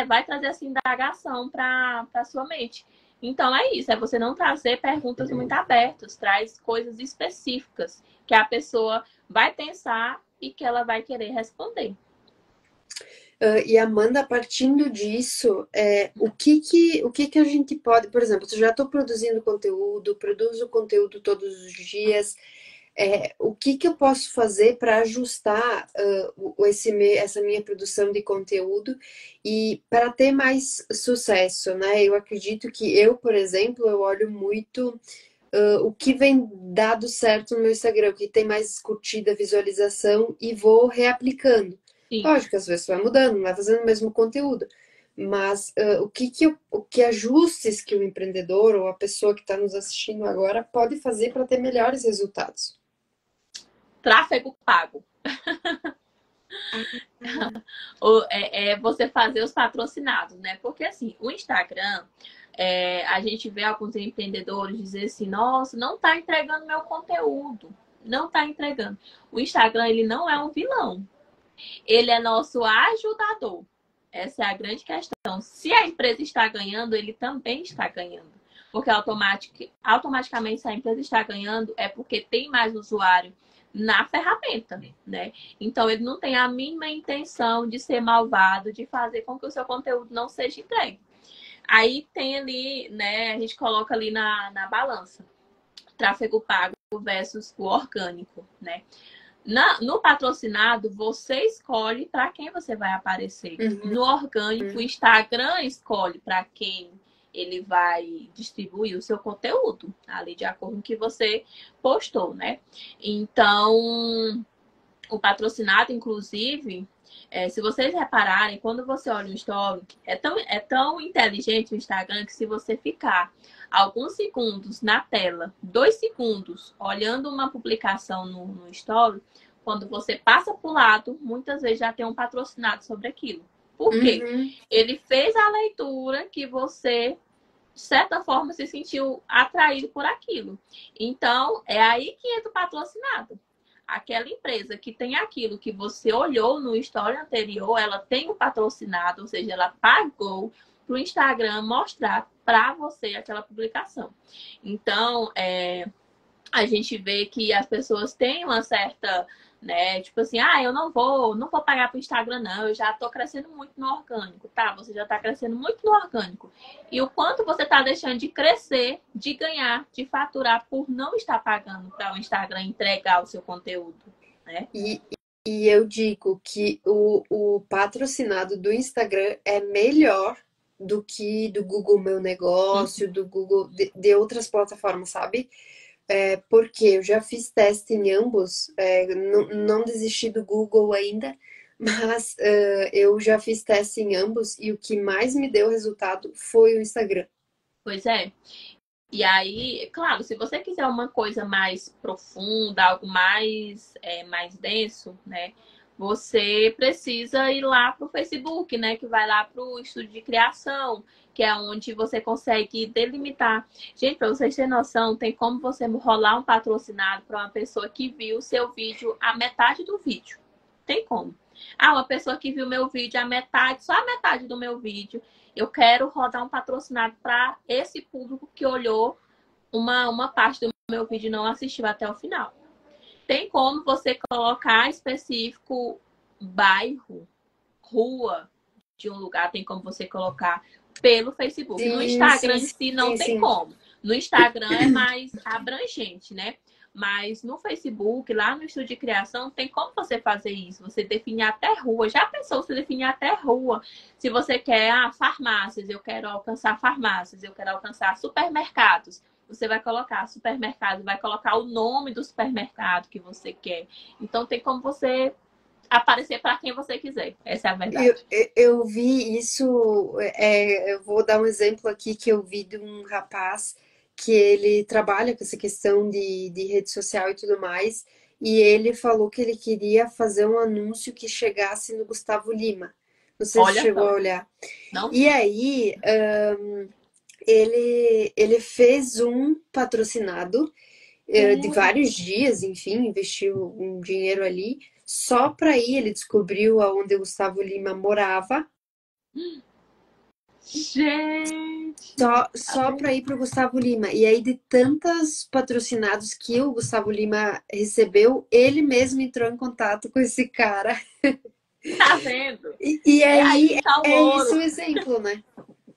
vai trazer essa indagação para a sua mente. Então é isso, é você não trazer perguntas muito abertas, traz coisas específicas que a pessoa vai pensar e que ela vai querer responder. E Amanda, partindo disso, o que a gente pode, por exemplo, eu já estou produzindo conteúdo, produzo conteúdo todos os dias, o que eu posso fazer para ajustar essa minha produção de conteúdo e para ter mais sucesso, né? Eu acredito que por exemplo, eu olho muito o que vem dado certo no meu Instagram, o que tem mais curtida, visualização e vou reaplicando. Sim. Lógico, às vezes vai mudando, não vai fazendo o mesmo conteúdo. Mas que ajustes que o empreendedor ou a pessoa que está nos assistindo agora pode fazer para ter melhores resultados? Tráfego pago. Você fazer os patrocinados, né? Porque assim, o Instagram, a gente vê alguns empreendedores dizer assim, nossa, não está entregando meu conteúdo. Não está entregando. O Instagram, ele não é um vilão. Ele é nosso ajudador. Essa é a grande questão. Se a empresa está ganhando, ele também está ganhando. Porque automaticamente, se a empresa está ganhando, é porque tem mais usuário na ferramenta, né? Então, ele não tem a mínima intenção de ser malvado, de fazer com que o seu conteúdo não seja entregue. Aí tem ali, né? A gente coloca ali na balança. Tráfego pago versus o orgânico, né? No patrocinado, você escolhe para quem você vai aparecer. No orgânico, o Instagram escolhe para quem ele vai distribuir o seu conteúdo, ali de acordo com o que você postou, né? Então, o patrocinado, inclusive, se vocês repararem, quando você olha o story, é tão inteligente o Instagram que se você ficar alguns segundos na tela, 2 segundos, olhando uma publicação no story, quando você passa para o lado, muitas vezes já tem um patrocinado sobre aquilo. Por quê? Ele fez a leitura que você, de certa forma, se sentiu atraído por aquilo. Então, é aí que entra o patrocinado. Aquela empresa que tem aquilo que você olhou no story anterior, ela tem o patrocinado, ou seja, ela pagou para o Instagram mostrar para você aquela publicação. Então, a gente vê que as pessoas têm uma certa né? Tipo assim, eu não vou pagar pro Instagram, não. Eu já tô crescendo muito no orgânico, tá? Você já tá crescendo muito no orgânico. E o quanto você tá deixando de crescer, de ganhar, de faturar por não estar pagando para o Instagram entregar o seu conteúdo, né? E, e eu digo que o patrocinado do Instagram é melhor do que do Google Meu Negócio, do Google, de outras plataformas, sabe? Porque eu já fiz teste em ambos, não desisti do Google ainda, mas eu já fiz teste em ambos e o que mais me deu resultado foi o Instagram. Pois é. E aí, claro, se você quiser uma coisa mais profunda, algo mais, mais denso, né? Você precisa ir lá para o Facebook, né? Que vai lá para o estúdio de criação, que é onde você consegue delimitar. Gente, para vocês terem noção, tem como você rolar um patrocinado para uma pessoa que viu o seu vídeo a metade do vídeo. Tem como. Uma pessoa que viu meu vídeo a metade, só a metade do meu vídeo. Eu quero rodar um patrocinado para esse público que olhou uma parte do meu vídeo e não assistiu até o final. Tem como você colocar específico bairro, rua de um lugar, tem como você colocar pelo Facebook. No Sim, Instagram sim, em si não sim, tem sim. como. No Instagram é mais abrangente, né? Mas no Facebook, lá no estúdio de criação, tem como você fazer isso. Você definir até rua. Já pensou você definir até rua? Se você quer farmácias, eu quero alcançar farmácias, eu quero alcançar supermercados. Você vai colocar supermercado, vai colocar o nome do supermercado que você quer. Então tem como você aparecer para quem você quiser. Essa é a Eu, verdade. eu vi isso, eu vou dar um exemplo aqui que eu vi de um rapaz que ele trabalha com essa questão de rede social e tudo mais, e ele falou que ele queria fazer um anúncio que chegasse no Gustavo Lima. Não sei se Olha chegou a só. olhar. Não E vi. aí, ele fez um patrocinado de Sério? vários dias, enfim, investiu um dinheiro ali. Só para ir, ele descobriu aonde o Gustavo Lima morava, Gente, tá só vendo? para ir para o Gustavo Lima. E aí, de tantos patrocinados que o Gustavo Lima recebeu, ele mesmo entrou em contato com esse cara. Tá vendo? E É aí aí, que tá o é isso o ouro. exemplo, né?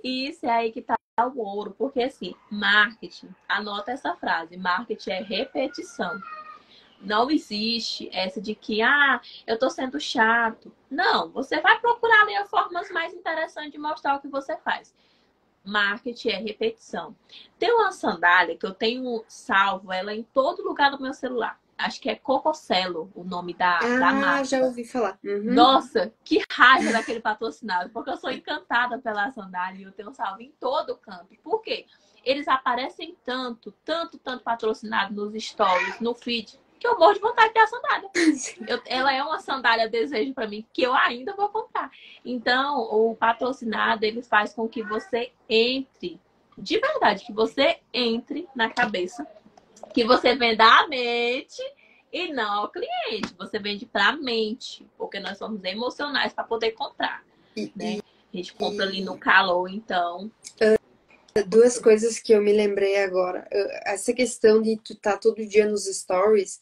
Isso é aí que tá o ouro. Porque assim, marketing, anota essa frase: marketing é repetição. Não existe essa de que, eu tô sendo chato. Não, você vai procurar ali as formas mais interessantes de mostrar o que você faz. Marketing é repetição. Tem uma sandália que eu tenho salvo ela em todo lugar do meu celular. Acho que é Cococelo o nome da Ah, já marca. ouvi falar. Uhum. Nossa, que raiva daquele patrocinado, porque eu sou encantada pela sandália e eu tenho salvo em todo canto. Por quê? Eles aparecem tanto, tanto, tanto patrocinado nos stories, no feed, que eu morro de vontade de ter a sandália. Ela é uma sandália desejo para mim que eu ainda vou comprar. Então, o patrocinado, ele faz com que você entre, de verdade, que você entre na cabeça, que você venda a mente e não ao cliente. Você vende para a mente, porque nós somos emocionais para poder comprar, E, né? A gente compra ali no e calor, então. duas coisas que eu me lembrei agora. Essa questão de tu tá todo dia nos stories,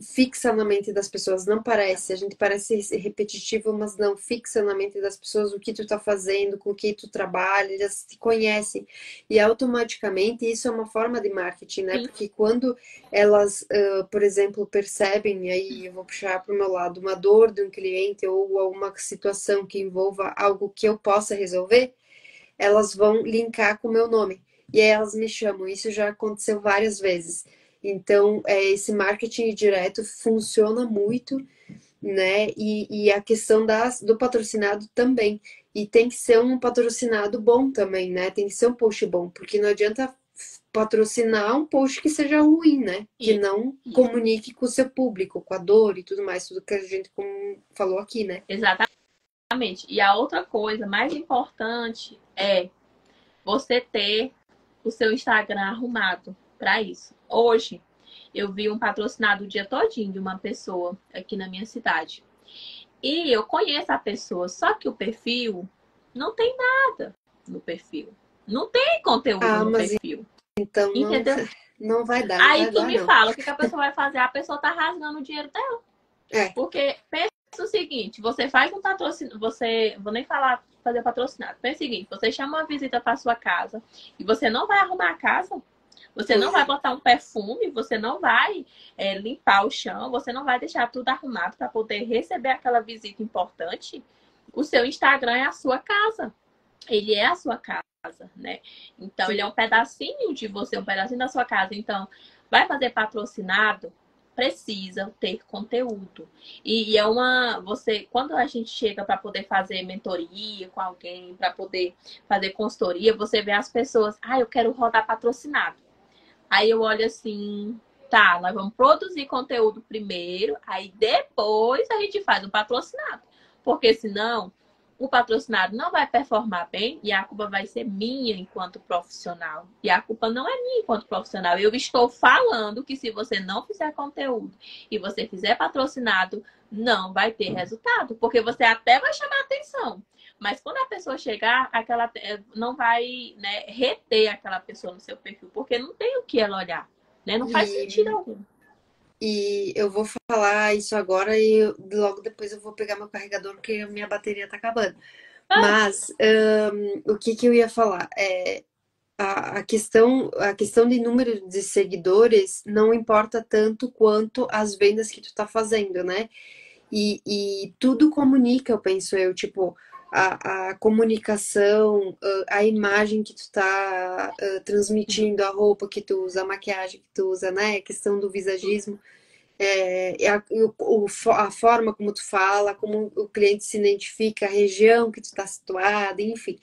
fixa na mente das pessoas. Não parece, a gente parece repetitivo, mas não, fixa na mente das pessoas o que tu tá fazendo, com quem tu trabalha, elas te conhecem. E automaticamente isso é uma forma de marketing, né? Sim, Porque quando elas, por exemplo, percebem, aí eu vou puxar para o meu lado, uma dor de um cliente ou uma situação que envolva algo que eu possa resolver, elas vão linkar com o meu nome. E aí elas me chamam. Isso já aconteceu várias vezes. Então, esse marketing direto funciona muito, né? E a questão do patrocinado também. E tem que ser um patrocinado bom também, né? Tem que ser um post bom, porque não adianta patrocinar um post que seja ruim, né? Que não isso. comunique com o seu público, com a dor e tudo mais, tudo que a gente falou aqui, né? Exatamente. E a outra coisa mais importante é você ter o seu Instagram arrumado para isso. Hoje, eu vi um patrocinado o dia todinho de uma pessoa aqui na minha cidade. E eu conheço a pessoa, só que o perfil não tem nada no perfil. Não tem conteúdo Ah, no mas perfil. então não. Entendeu? Não vai dar, não Aí vai tu dar, me não. fala, o que que a pessoa vai fazer? A pessoa tá rasgando o dinheiro dela. É, Porque pensa o seguinte, você faz um patrocínio, vou nem falar fazer patrocinado. Pensa o seguinte, você chama uma visita para sua casa e você não vai arrumar a casa, você não pois vai é. botar um perfume, você não vai limpar o chão, você não vai deixar tudo arrumado para poder receber aquela visita importante. O seu Instagram é a sua casa. Ele é a sua casa, né? Então, ele é Sim. um pedacinho de você, um pedacinho da sua casa. Então, vai fazer patrocinado, precisa ter conteúdo. E é uma. Você, quando a gente chega para poder fazer mentoria com alguém, para poder fazer consultoria, você vê as pessoas, eu quero rodar patrocinado. Aí eu olho assim, tá, nós vamos produzir conteúdo primeiro, aí depois a gente faz o patrocinado. Porque senão o patrocinado não vai performar bem e a culpa vai ser minha enquanto profissional. E a culpa não é minha enquanto profissional. Eu estou falando que se você não fizer conteúdo e você fizer patrocinado, não vai ter resultado. Porque você até vai chamar atenção. Mas quando a pessoa chegar, aquela não vai, né, reter aquela pessoa no seu perfil, porque não tem o que ela olhar, né? Não faz sentido E, algum. e eu vou falar isso agora e logo depois eu vou pegar meu carregador porque a minha bateria tá acabando. Ah, Mas o que que eu ia falar? A questão de número de seguidores não importa tanto quanto as vendas que tu tá fazendo, né? E tudo comunica, eu penso eu, tipo, a comunicação, a imagem que tu tá transmitindo, a roupa que tu usa, a maquiagem que tu usa, né? A questão do visagismo, a forma como tu fala, como o cliente se identifica, a região que tu tá situada, enfim.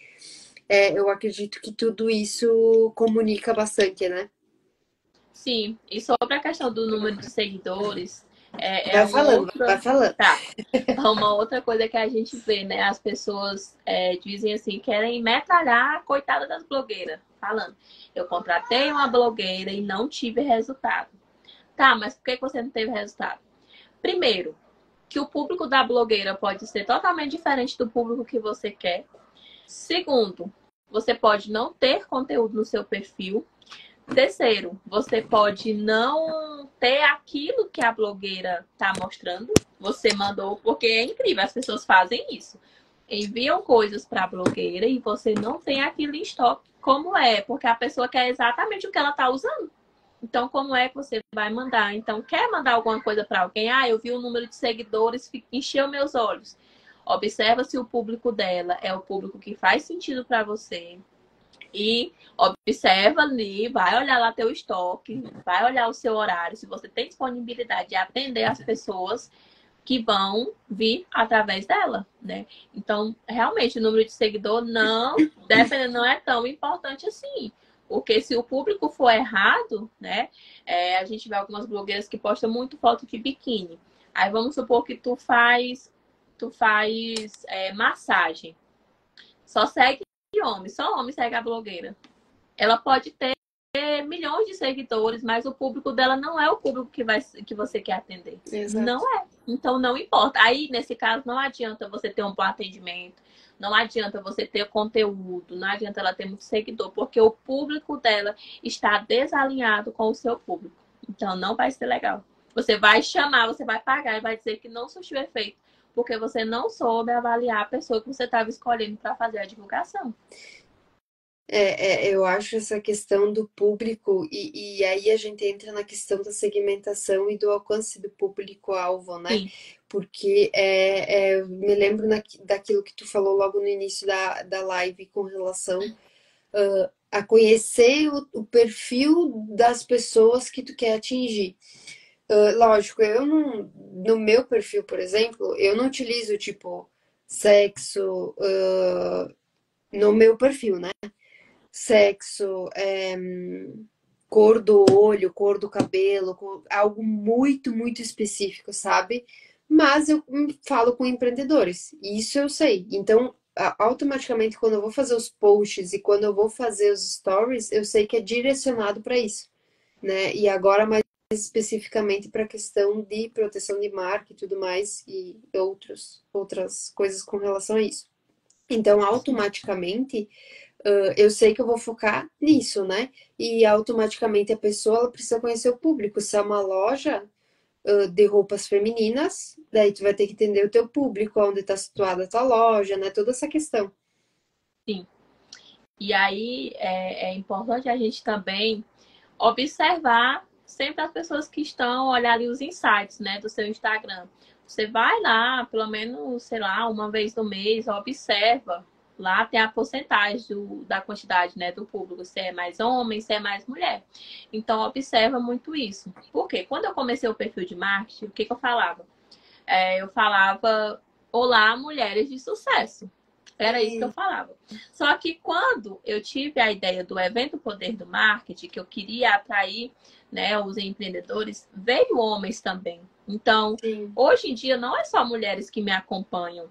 Eu acredito que tudo isso comunica bastante, né? sim, e sobre a questão do número de seguidores, é Vai uma falando, vai outra. falando. Tá. É uma outra coisa que a gente vê, né? As pessoas dizem assim, querem metralhar a coitada das blogueiras. Falando, eu contratei uma blogueira e não tive resultado. Tá, mas por que você não teve resultado? Primeiro, que o público da blogueira pode ser totalmente diferente do público que você quer. Segundo, você pode não ter conteúdo no seu perfil. Terceiro, você pode não ter aquilo que a blogueira está mostrando. Você mandou, porque é incrível, as pessoas fazem isso. Enviam coisas para a blogueira e você não tem aquilo em estoque. Como é? Porque a pessoa quer exatamente o que ela está usando. Então, como é que você vai mandar? Então, quer mandar alguma coisa para alguém? Eu vi o número de seguidores, encheu meus olhos. Observa se o público dela é o público que faz sentido para você. E observa ali, vai olhar lá teu estoque, vai olhar o seu horário, se você tem disponibilidade de atender as pessoas que vão vir através dela, né? Então, realmente, o número de seguidor dependendo, não é tão importante assim. Porque se o público for errado, né? A gente vê algumas blogueiras que postam muito foto de biquíni. Aí vamos supor que tu faz massagem. Só segue homem, só homem segue a blogueira. Ela pode ter milhões de seguidores, mas o público dela não é o público que você quer atender. Não Exato. é. Então não importa. Aí, nesse caso, não adianta você ter um bom atendimento, não adianta você ter conteúdo, não adianta ela ter muito seguidor, porque o público dela está desalinhado com o seu público. Então não vai ser legal. Você vai chamar, você vai pagar e vai dizer que não surtiu efeito, porque você não soube avaliar a pessoa que você estava escolhendo para fazer a divulgação. Eu acho essa questão do público, e aí a gente entra na questão da segmentação e do alcance do público-alvo, né? Sim. Porque me lembro daquilo que tu falou logo no início da live com relação a conhecer o perfil das pessoas que tu quer atingir. Lógico, eu não, no meu perfil, por exemplo, eu não utilizo tipo sexo no meu perfil, né? Sexo, cor do olho, cor do cabelo, algo muito, muito específico, sabe? Mas eu falo com empreendedores, isso eu sei. Então, automaticamente, quando eu vou fazer os posts e quando eu vou fazer os stories, eu sei que é direcionado para isso, né? E agora, mais especificamente para a questão de proteção de marca e tudo mais, e outras coisas com relação a isso. Então, automaticamente Eu sei que eu vou focar nisso, né? E automaticamente a pessoa ela precisa conhecer o público. Se é uma loja de roupas femininas, daí tu vai ter que entender o teu público, onde está situada a tua loja, né? Toda essa questão. Sim. E aí é importante a gente também observar sempre as pessoas que estão, olhar ali os insights, né, do seu Instagram. Você vai lá, pelo menos, sei lá, uma vez no mês, observa. Lá tem a porcentagem da quantidade, né, do público, se é mais homem, se é mais mulher. Então, observa muito isso. Por quê? Quando eu comecei o perfil de marketing, o que eu falava? Eu falava, olá, mulheres de sucesso. Era isso que eu falava. Só que quando eu tive a ideia do evento Poder do Marketing, que eu queria atrair, né, os empreendedores, veio homens também. Então, Sim. hoje em dia não é só mulheres que me acompanham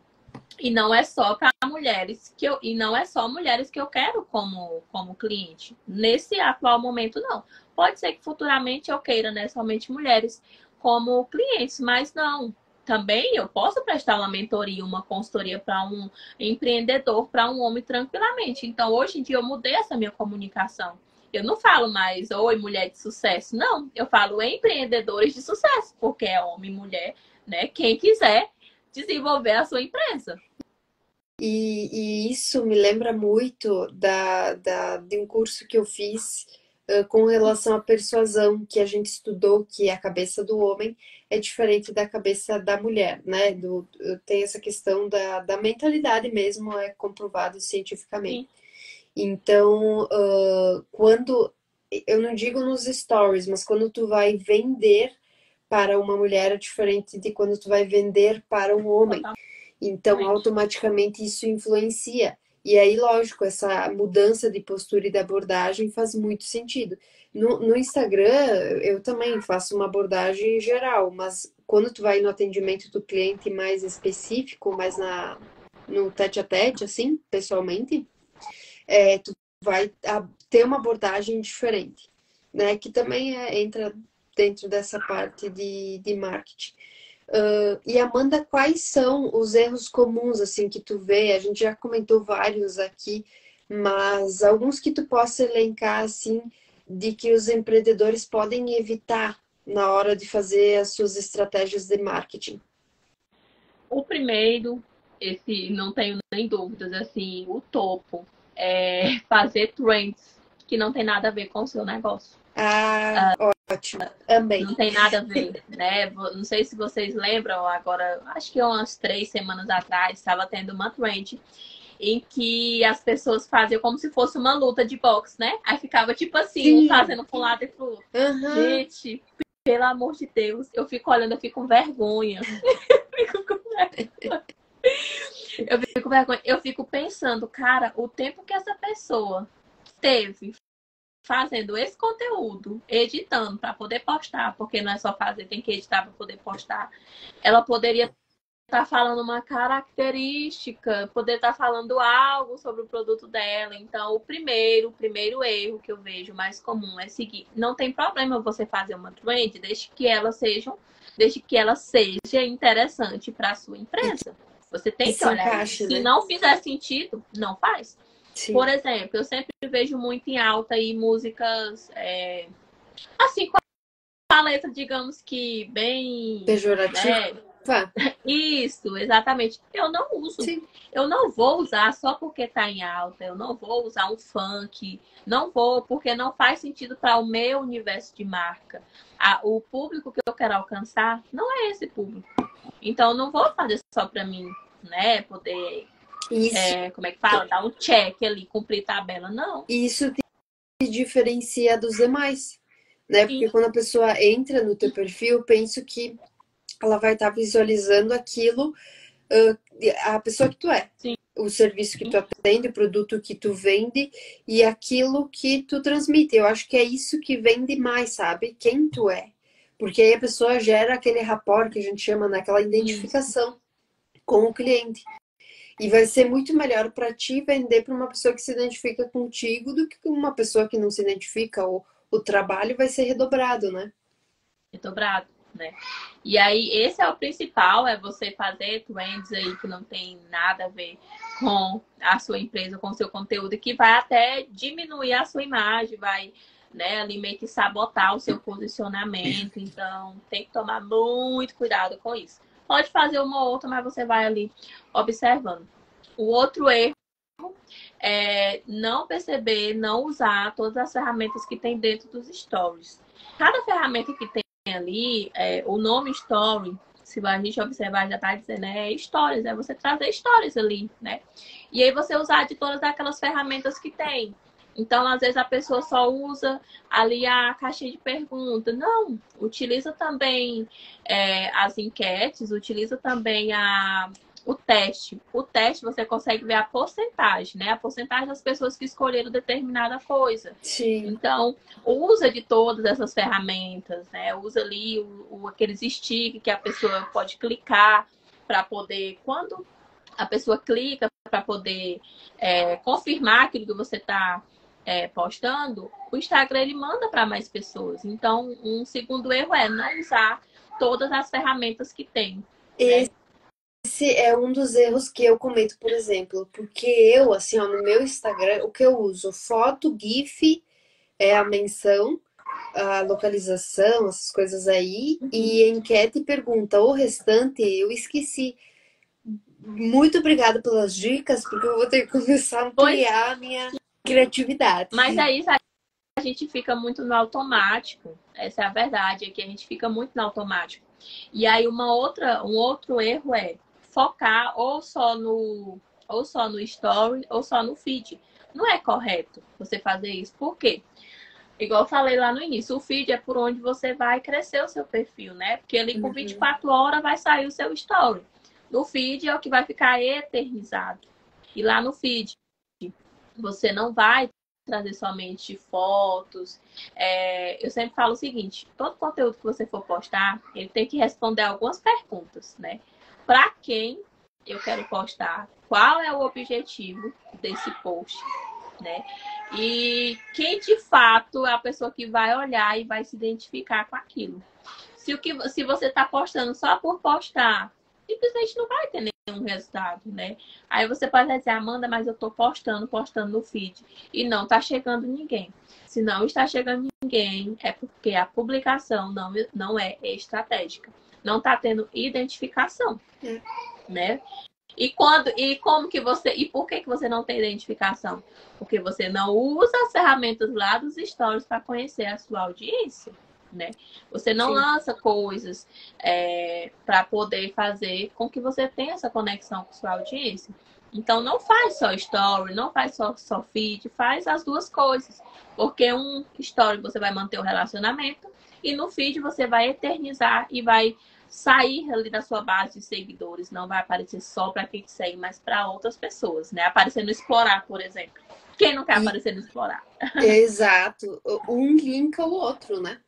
e não é só para mulheres e não é só mulheres que eu quero como cliente. Nesse atual momento não. Pode ser que futuramente eu queira, né, somente mulheres como clientes, mas não. Também eu posso prestar uma mentoria, uma consultoria para um empreendedor, para um homem tranquilamente. Então, hoje em dia eu mudei essa minha comunicação. Eu não falo mais, oi, mulher de sucesso. Não, eu falo empreendedores de sucesso, porque é homem e mulher, né? Quem quiser desenvolver a sua empresa. E isso me lembra muito de um curso que eu fiz com relação à persuasão, que a gente estudou que a cabeça do homem é diferente da cabeça da mulher, né? Tem essa questão da mentalidade mesmo, é comprovado cientificamente. Sim. Então, quando, eu não digo nos stories, mas quando tu vai vender para uma mulher é diferente de quando tu vai vender para um homem. Então, Totalmente. automaticamente isso influencia. E aí, lógico, essa mudança de postura e de abordagem faz muito sentido. No Instagram, eu também faço uma abordagem geral, mas quando tu vai no atendimento do cliente mais específico, mais no tete a tete, assim, pessoalmente, tu vai ter uma abordagem diferente, né? Que também entra dentro dessa parte de marketing. E Amanda, quais são os erros comuns assim que tu vê? A gente já comentou vários aqui, mas alguns que tu possa elencar assim de que os empreendedores podem evitar na hora de fazer as suas estratégias de marketing. O primeiro, esse não tenho nem dúvidas, assim, o topo é fazer trends que não tem nada a ver com o seu negócio. Ah, ótimo, amei. Não tem nada a ver, né? Não sei se vocês lembram, agora, acho que umas 3 semanas atrás, estava tendo uma trend em que as pessoas faziam como se fosse uma luta de boxe, né? Aí ficava tipo assim, um Sim, fazendo para um lado e pro outro. aham. Gente, pelo amor de Deus, eu fico olhando, eu fico com vergonha. Eu fico com vergonha. Eu fico com vergonha. Eu fico pensando, cara, o tempo que essa pessoa teve fazendo esse conteúdo, editando para poder postar, porque não é só fazer, tem que editar para poder postar. Ela poderia estar falando uma característica, poder estar falando algo sobre o produto dela. Então, o primeiro erro que eu vejo mais comum é seguir. Não tem problema você fazer uma trend, desde que ela seja interessante para a sua empresa. Você E tem que se olhar isso. encaixe, Se né? não fizer sentido, não faz. Sim. Por exemplo, eu sempre vejo muito em alta aí músicas assim, com a letra, digamos que bem, Pejorativa? né? Isso, exatamente. Eu não uso. Sim. Eu não vou usar só porque tá em alta. Eu não vou usar um funk. Não vou, porque não faz sentido para o meu universo de marca. O público que eu quero alcançar não é esse público. Então, eu não vou fazer só para mim, né? Poder, Isso, como é que fala? Dar um check ali, cumprir tabela. Não. isso te diferencia dos demais, né? Porque Sim, quando a pessoa entra no teu perfil, eu penso que ela vai estar visualizando aquilo, a pessoa que tu é, sim. o serviço que tu atende, o produto que tu vende e aquilo que tu transmite. Eu acho que é isso que vende mais, sabe? Quem tu é. Porque aí a pessoa gera aquele rapport que a gente chama, naquela Isso. identificação com o cliente. E vai ser muito melhor para ti vender para uma pessoa que se identifica contigo do que uma pessoa que não se identifica. O trabalho vai ser redobrado, né? Redobrado. né? E aí, esse é o principal, é você fazer trends aí que não tem nada a ver com a sua empresa, com o seu conteúdo, que vai até diminuir a sua imagem, vai, né, ali meio que sabotar o seu posicionamento. Então, tem que tomar muito cuidado com isso. Pode fazer uma ou outra, mas você vai ali observando. O outro erro é não perceber, não usar todas as ferramentas que tem dentro dos stories. Cada ferramenta que tem ali, o nome story, se a gente observar, já está dizendo, stories, é você trazer stories ali, né? E aí você usar de todas aquelas ferramentas que tem. Então, às vezes a pessoa só usa ali a caixinha de pergunta. Não, utiliza também as enquetes, utiliza também o teste. O teste você consegue ver a porcentagem, né? A porcentagem das pessoas que escolheram determinada coisa. Sim. Então, usa de todas essas ferramentas, né? Usa ali aqueles stickers que a pessoa pode clicar para poder, quando a pessoa clica para poder confirmar aquilo que você está postando, o Instagram ele manda para mais pessoas. Então, um segundo erro é não usar todas as ferramentas que tem. Né? Esse é um dos erros que eu cometo, por exemplo, porque eu, assim, ó, no meu Instagram, o que eu uso? Foto, GIF, a menção, a localização, essas coisas aí, e enquete e pergunta. O restante eu esqueci. Muito obrigada pelas dicas, porque eu vou ter que começar a ampliar a minha criatividade. Mas aí a gente fica muito no automático. Essa é a verdade, é que a gente fica muito no automático. E aí um outro erro é focar ou só no story ou só no feed. Não é correto você fazer isso. Por quê? Igual eu falei lá no início, o feed é por onde você vai crescer o seu perfil, né? Porque ali com 24 horas vai sair o seu story. No feed é o que vai ficar eternizado. E lá no feed você não vai trazer somente fotos. Eu sempre falo o seguinte, todo conteúdo que você for postar, ele tem que responder algumas perguntas, né? Para quem eu quero postar? Qual é o objetivo desse post? Né? E quem de fato é a pessoa que vai olhar e vai se identificar com aquilo. Se você está postando só por postar, simplesmente não vai ter nenhum resultado, né? Aí você pode dizer, Amanda, mas eu estou postando no feed e não está chegando ninguém. Se não está chegando ninguém, é porque a publicação não é estratégica. Não está tendo identificação, né? E como que e por que você não tem identificação? Porque você não usa as ferramentas lá dos stories para conhecer a sua audiência, né? Você não lança coisas para poder fazer com que você tenha essa conexão com a sua audiência. Então não faz só story, não faz só feed, faz as duas coisas. Porque um story você vai manter o relacionamento e no feed você vai eternizar e vai sair ali da sua base de seguidores. Não vai aparecer só para quem te segue, mas para outras pessoas, né? Aparecer no Explorar, por exemplo. Quem não quer aparecer no Explorar? Exato. Um linka o outro, né?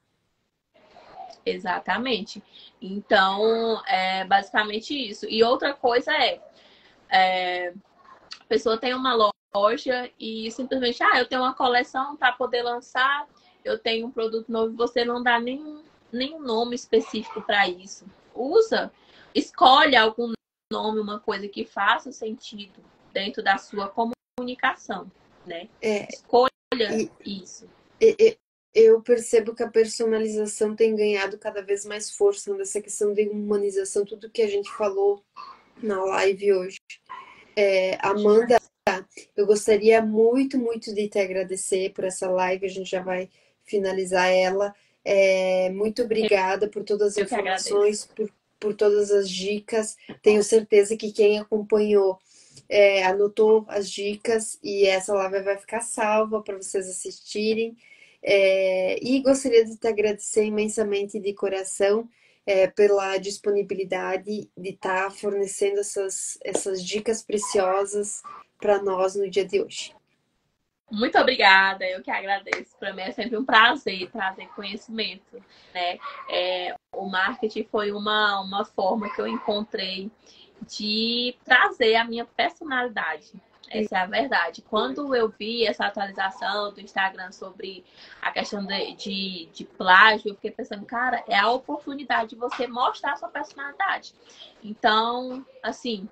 Exatamente. Então, é basicamente isso. E outra coisa a pessoa tem uma loja e simplesmente, eu tenho uma coleção para poder lançar, eu tenho um produto novo, você não dá nenhum nome específico para isso. Escolhe algum nome, uma coisa que faça sentido dentro da sua comunicação, né? Escolha isso. Eu percebo que a personalização tem ganhado cada vez mais força nessa questão de humanização, tudo que a gente falou na live hoje. Amanda, eu gostaria muito, muito de te agradecer por essa live, a gente já vai finalizar ela. Muito obrigada por todas as informações, por todas as dicas. Tenho certeza que quem acompanhou anotou as dicas e essa live vai ficar salva para vocês assistirem. E gostaria de te agradecer imensamente de coração pela disponibilidade de estar fornecendo essas dicas preciosas para nós no dia de hoje. Muito obrigada, eu que agradeço. Para mim é sempre um prazer trazer conhecimento, né? O marketing foi uma forma que eu encontrei de trazer a minha personalidade. Essa é a verdade. Quando eu vi essa atualização do Instagram sobre a questão de plágio, eu fiquei pensando, cara, é a oportunidade de você mostrar a sua personalidade. Então, assim,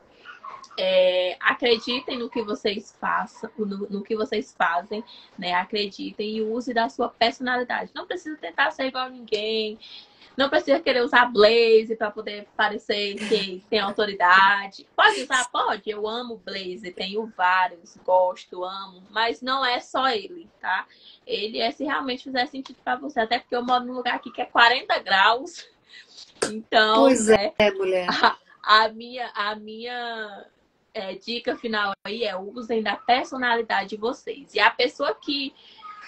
acreditem no que vocês façam, no que vocês fazem, né? Acreditem e use da sua personalidade. Não precisa tentar ser igual a ninguém. Não precisa querer usar blazer para poder parecer que tem autoridade. Pode usar? Pode. Eu amo blazer, tenho vários, gosto, amo. Mas não é só ele, tá? Ele é se realmente fizer sentido para você. Até porque eu moro num lugar aqui que é 40 graus. Então, Pois né? é, mulher. A minha dica final aí é usem da personalidade de vocês. E a pessoa que...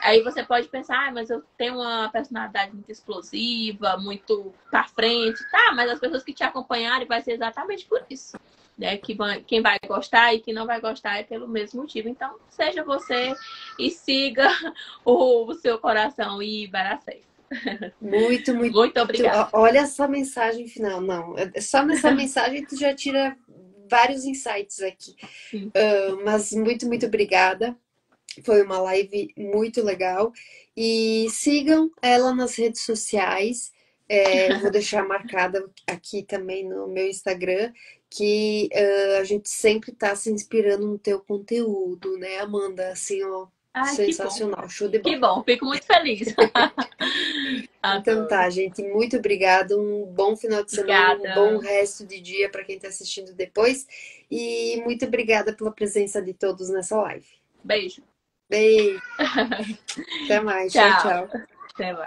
Aí você pode pensar, mas eu tenho uma personalidade muito explosiva, muito pra frente. Tá, mas as pessoas que te acompanharem vai ser exatamente por isso. Né? Quem vai gostar e quem não vai gostar é pelo mesmo motivo. Então, seja você e siga o seu coração e Ibaracéis. Muito obrigada. Olha essa mensagem final. Não, só nessa mensagem tu já tira vários insights aqui. Mas muito obrigada. Foi uma live muito legal. E sigam ela nas redes sociais. Vou deixar marcada aqui também no meu Instagram, que a gente sempre está se inspirando no teu conteúdo, né, Amanda? Assim, ó, sensacional, show de bola. Que bom, fico muito feliz. Então tá, gente, muito obrigada. Um bom final de semana, um bom resto de dia para quem está assistindo depois. E muito obrigada pela presença de todos nessa live. Beijo. Beijo. Até mais. Tchau, tchau. Até mais.